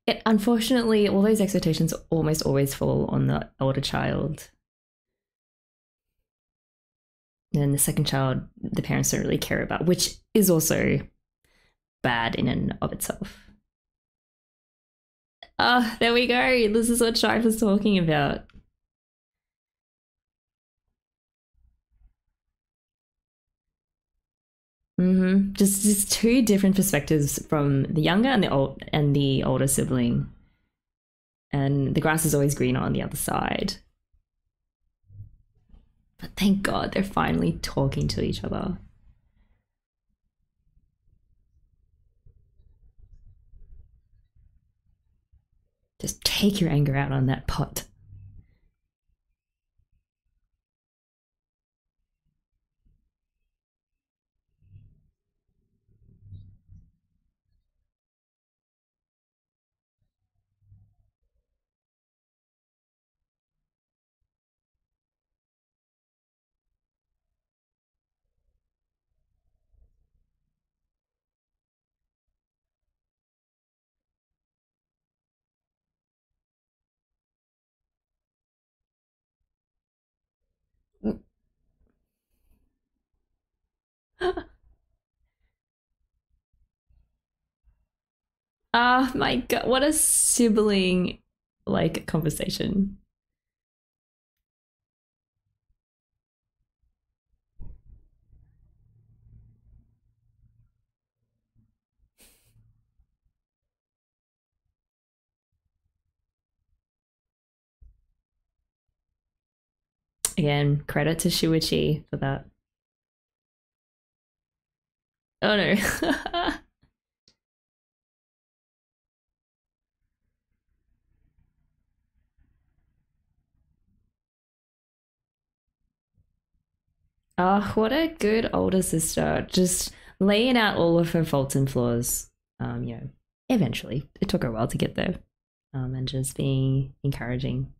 It, unfortunately, all those expectations almost always fall on the older child. And the second child, the parents don't really care about, which is also bad in and of itself. Ah, there we go. This is what Shive was talking about. Just two different perspectives from the younger and the older sibling, and the grass is always greener on the other side. But thank God they're finally talking to each other. Just take your anger out on that pot. Ah, my God, what a sibling like conversation. Again, credit to Shuichi for that. Oh no. Oh, what a good older sister. Just laying out all of her faults and flaws. Eventually. It took her a while to get there. And just being encouraging,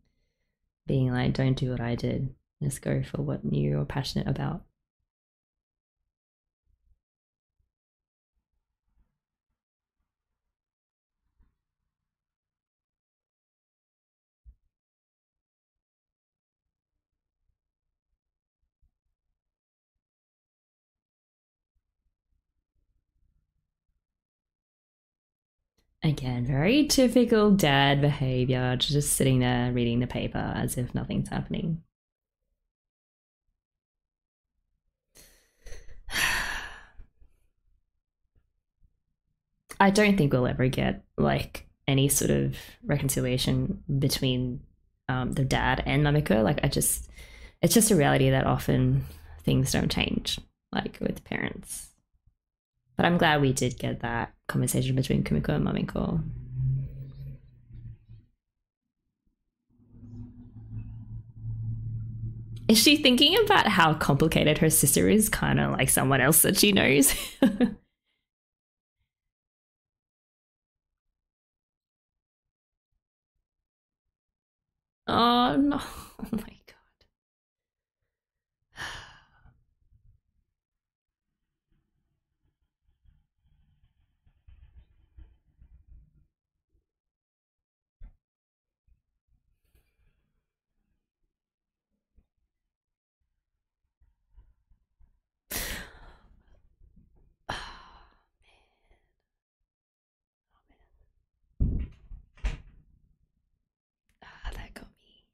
being like, don't do what I did. Just go for what you're passionate about. Again, very typical dad behavior, just sitting there reading the paper as if nothing's happening. I don't think we'll ever get like any sort of reconciliation between the dad and Mamiko. It's just a reality that often things don't change, like with parents. But I'm glad we did get that conversation between Kumiko and Mamiko. Is she thinking about how complicated her sister is, kind of like someone else that she knows? Oh no! Oh my god! Ah, that got me.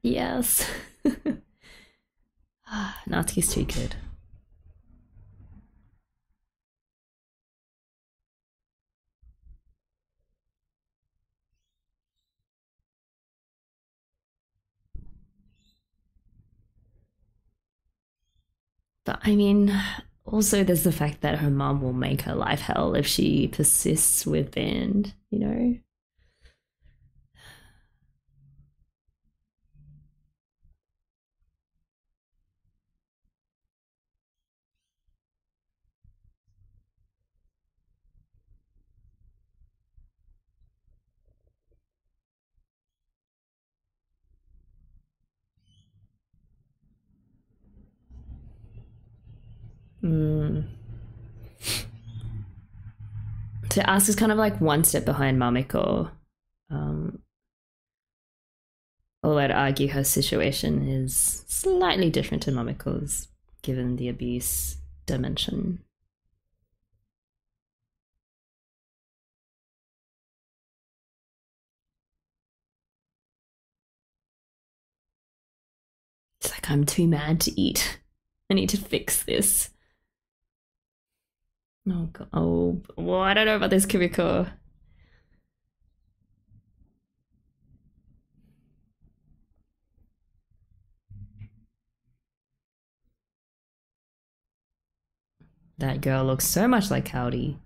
Yes. Natsuki's too good. But I mean, also there's the fact that her mom will make her life hell if she persists with band, you know? Mm. So Asuka's kind of like one step behind Mamiko. Um, although I'd argue her situation is slightly different to Mamiko's, given the abuse dimension. It's like, I'm too mad to eat. I need to fix this. Oh god. Oh, well, I don't know about this, Kimiko. That girl looks so much like Cowdy.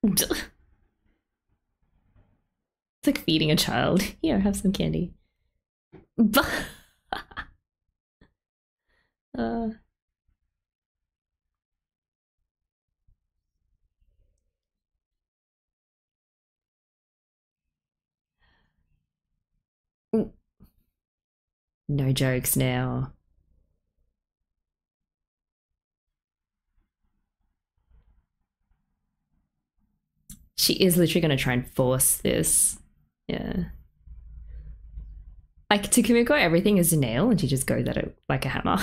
It's like feeding a child. Here, have some candy. uh, no jokes now. She is literally going to try and force this. Yeah. Like to Kimiko, everything is a nail, and she just goes at it like a hammer.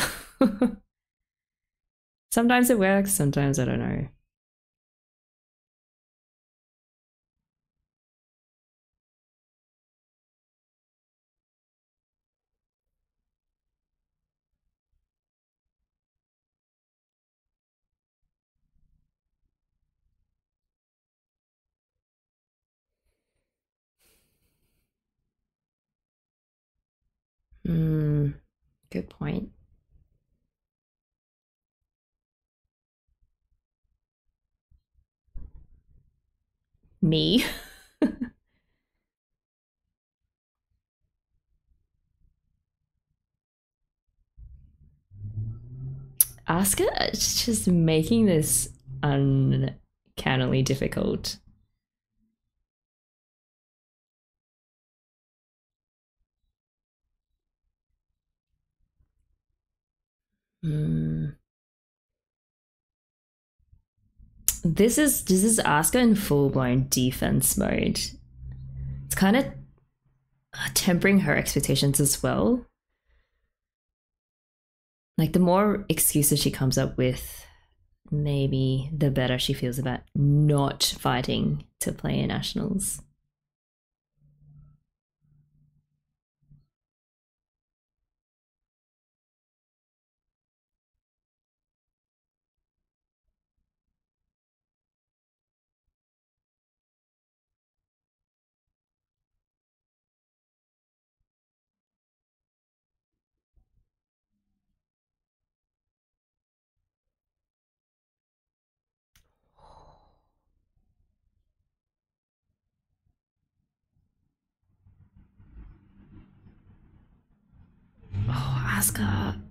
Sometimes it works, sometimes I don't know. Good point. Me. Asuka is just making this uncannily difficult. Mm. This is Asuka in full blown defense mode. It's kind of tempering her expectations as well. Like the more excuses she comes up with, maybe the better she feels about not fighting to play in nationals. Oh, Asuka.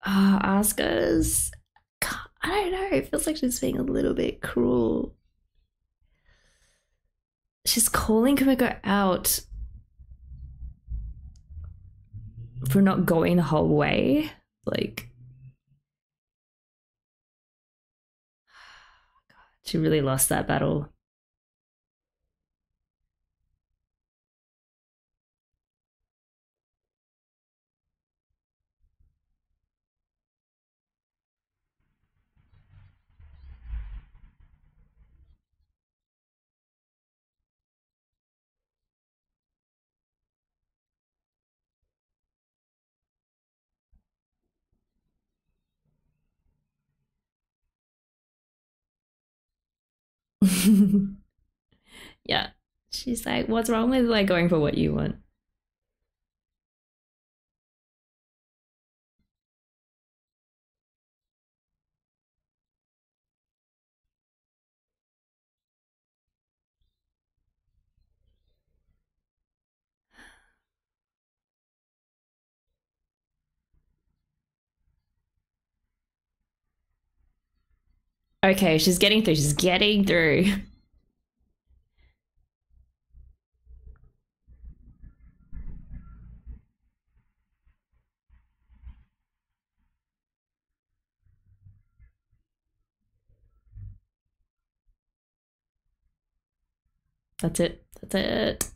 Asuka's. I don't know. It feels like she's being a little bit cruel. She's calling Kumiko out for not going the whole way. Like, she really lost that battle. Yeah. She's like, what's wrong with like going for what you want? Okay, she's getting through. She's getting through. That's it. That's it.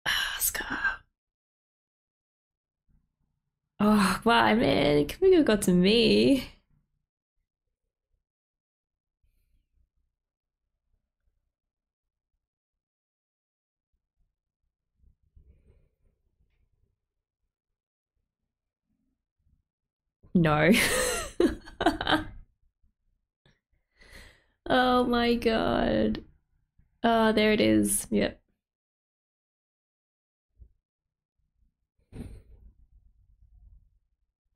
Asuka. Oh, wow, man. Kamiko got to me. No. Oh my god. Oh, there it is. Yep.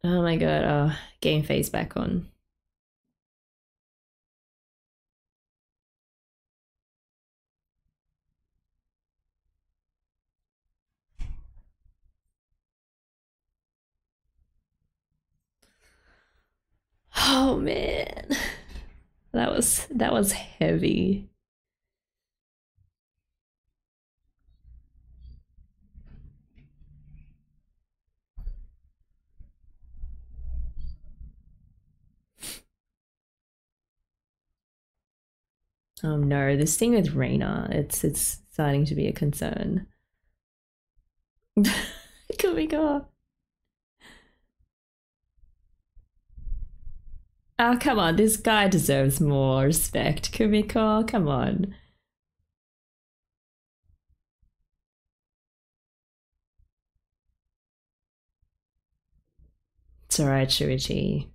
Oh my god. Game face back on. Oh man. That was heavy. Oh no, this thing with Reina, it's starting to be a concern. Kamiko. Oh, come on, this guy deserves more respect. Kumiko, come on. It's alright, Shuichi.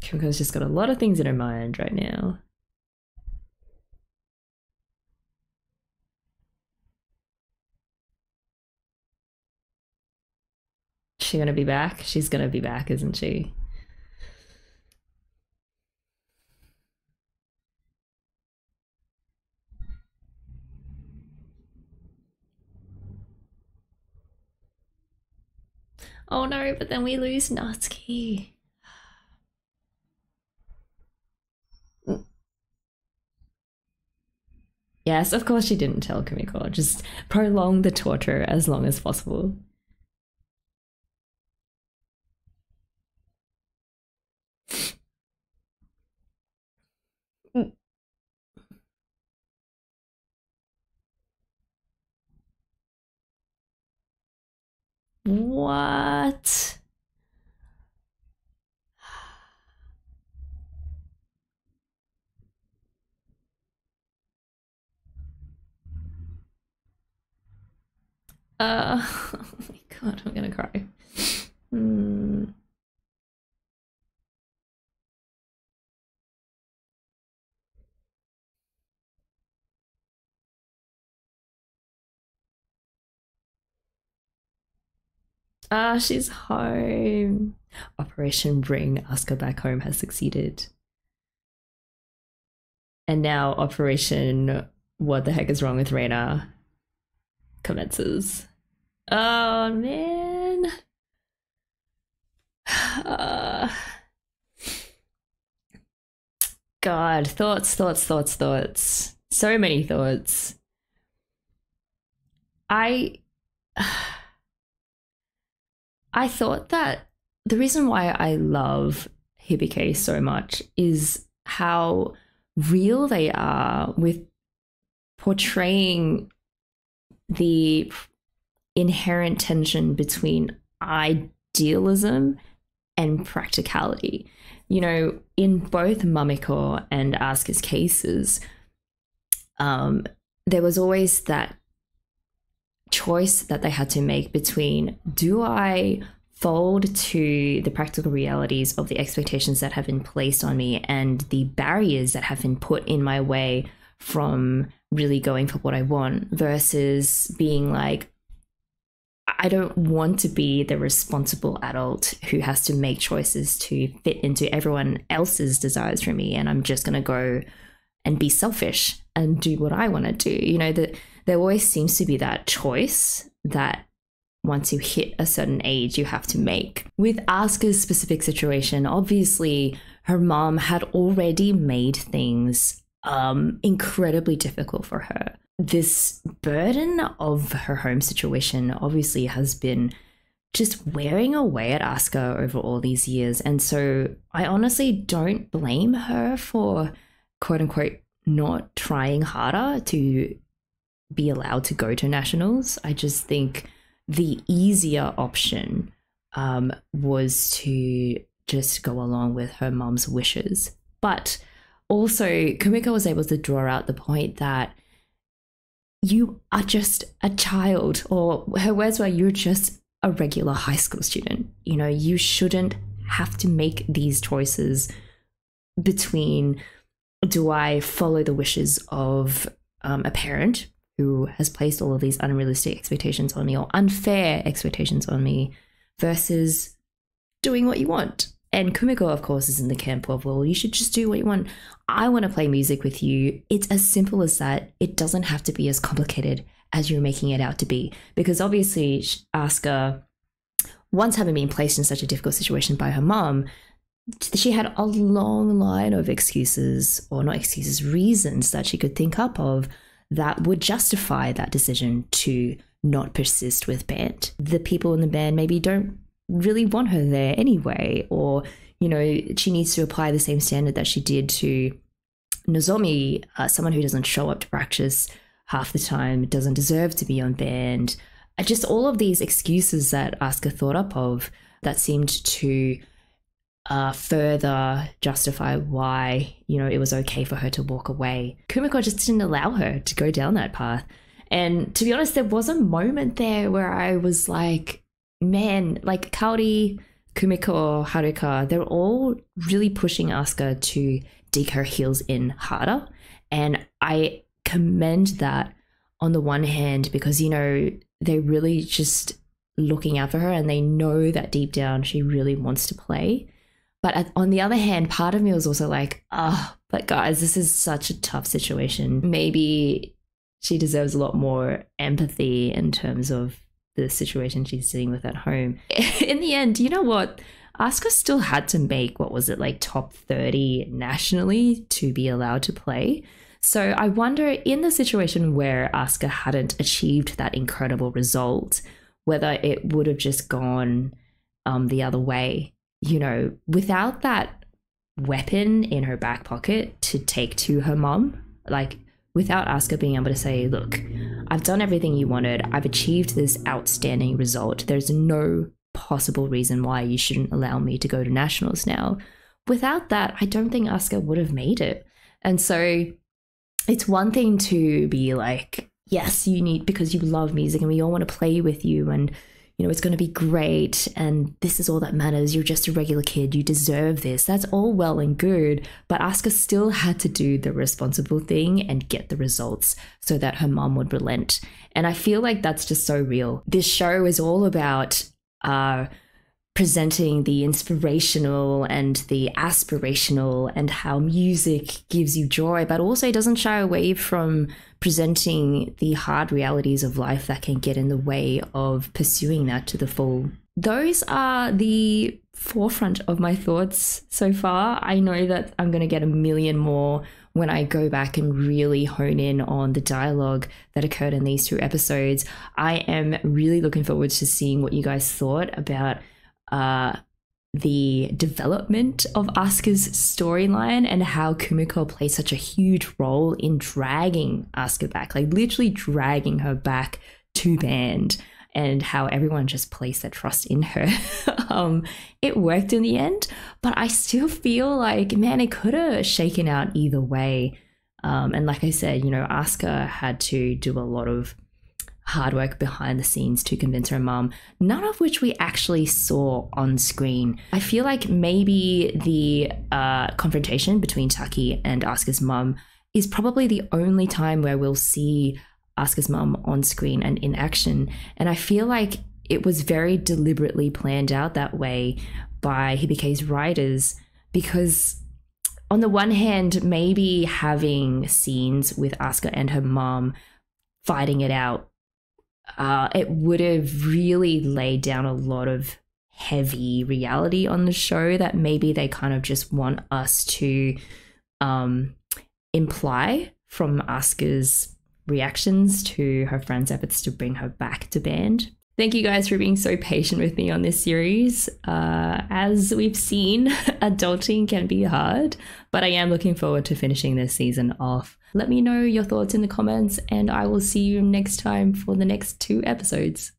Kumiko's just got a lot of things in her mind right now. She gonna be back? She's gonna be back, isn't she? Oh no, but then we lose Natsuki. Yes, of course she didn't tell Kumiko. Just prolong the torture as long as possible. What? Oh my god, I'm gonna cry. Hmm. Ah, she's home. Operation Bring Asuka Back Home has succeeded. And now Operation What the Heck is Wrong with Reina commences. Oh man. God, thoughts. So many thoughts. I I thought that the reason why I love Hibike so much is how real they are with portraying the inherent tension between idealism and practicality. You know, in both Mamiko and Asuka's cases, there was always that choice that they had to make between, do I fold to the practical realities of the expectations that have been placed on me and the barriers that have been put in my way from really going for what I want, versus being like, I don't want to be the responsible adult who has to make choices to fit into everyone else's desires for me, and I'm just going to go and be selfish and do what I want to do. You know, that there always seems to be that choice that once you hit a certain age, you have to make. With Asuka's specific situation, obviously her mom had already made things incredibly difficult for her. This burden of her home situation obviously has been just wearing away at Asuka over all these years. And so I honestly don't blame her for, quote unquote, not trying harder to be allowed to go to nationals. I just think the easier option was to just go along with her mom's wishes. But also, Kumiko was able to draw out the point that you are just a child, or her words were, you're just a regular high school student. You know, you shouldn't have to make these choices between, do I follow the wishes of a parent who has placed all of these unrealistic expectations on me or unfair expectations on me, versus doing what you want. And Kumiko, of course, is in the camp of, well, you should just do what you want. I want to play music with you. It's as simple as that. It doesn't have to be as complicated as you're making it out to be. Because obviously, Asuka, once having been placed in such a difficult situation by her mom, she had a long line of excuses, or not excuses, reasons that she could think up of that would justify that decision to not persist with band. The people in the band maybe don't really want her there anyway, or, you know, she needs to apply the same standard that she did to Nozomi, someone who doesn't show up to practice half the time, doesn't deserve to be on band. Just all of these excuses that Asuka thought up of that seemed to further justify why, you know, it was okay for her to walk away. Kumiko just didn't allow her to go down that path. And to be honest, there was a moment there where I was like, man, like Kaori, Kumiko, Haruka, they're all really pushing Asuka to dig her heels in harder. And I commend that on the one hand, because, you know, they're really just looking out for her and they know that deep down she really wants to play. But on the other hand, part of me was also like, but guys, this is such a tough situation. Maybe she deserves a lot more empathy in terms of the situation she's dealing with at home. In the end, you know what? Asuka still had to make, what was it, like top 30 nationally to be allowed to play. So I wonder, in the situation where Asuka hadn't achieved that incredible result, whether it would have just gone the other way, you know, without that weapon in her back pocket to take to her mom, like without Asuka being able to say, look, I've done everything you wanted. I've achieved this outstanding result. There's no possible reason why you shouldn't allow me to go to nationals now. Without that, I don't think Asuka would have made it. And so it's one thing to be like, yes, you need, because you love music and we all want to play with you and, you know, it's going to be great and this is all that matters. You're just a regular kid. You deserve this. That's all well and good. But Asuka still had to do the responsible thing and get the results so that her mom would relent. And I feel like that's just so real. This show is all about presenting the inspirational and the aspirational and how music gives you joy, but also doesn't shy away from presenting the hard realities of life that can get in the way of pursuing that to the full. Those are the forefront of my thoughts so far. I know that I'm going to get a million more when I go back and really hone in on the dialogue that occurred in these two episodes. I am really looking forward to seeing what you guys thought about the development of Asuka's storyline and how Kumiko plays such a huge role in dragging Asuka back, like literally dragging her back to band, and how everyone just placed their trust in her. It worked in the end, but I still feel like, man, it could have shaken out either way. And like I said, you know, Asuka had to do a lot of hard work behind the scenes to convince her mom, none of which we actually saw on screen. I feel like maybe the confrontation between Taki and Asuka's mom is probably the only time where we'll see Asuka's mom on screen and in action. And I feel like it was very deliberately planned out that way by Hibike's writers, because on the one hand, maybe having scenes with Asuka and her mom fighting it out it would have really laid down a lot of heavy reality on the show that maybe they kind of just want us to imply from Asuka's reactions to her friend's efforts to bring her back to band. Thank you guys for being so patient with me on this series. As we've seen, adulting can be hard, but I am looking forward to finishing this season off. Let me know your thoughts in the comments, and I will see you next time for the next 2 episodes.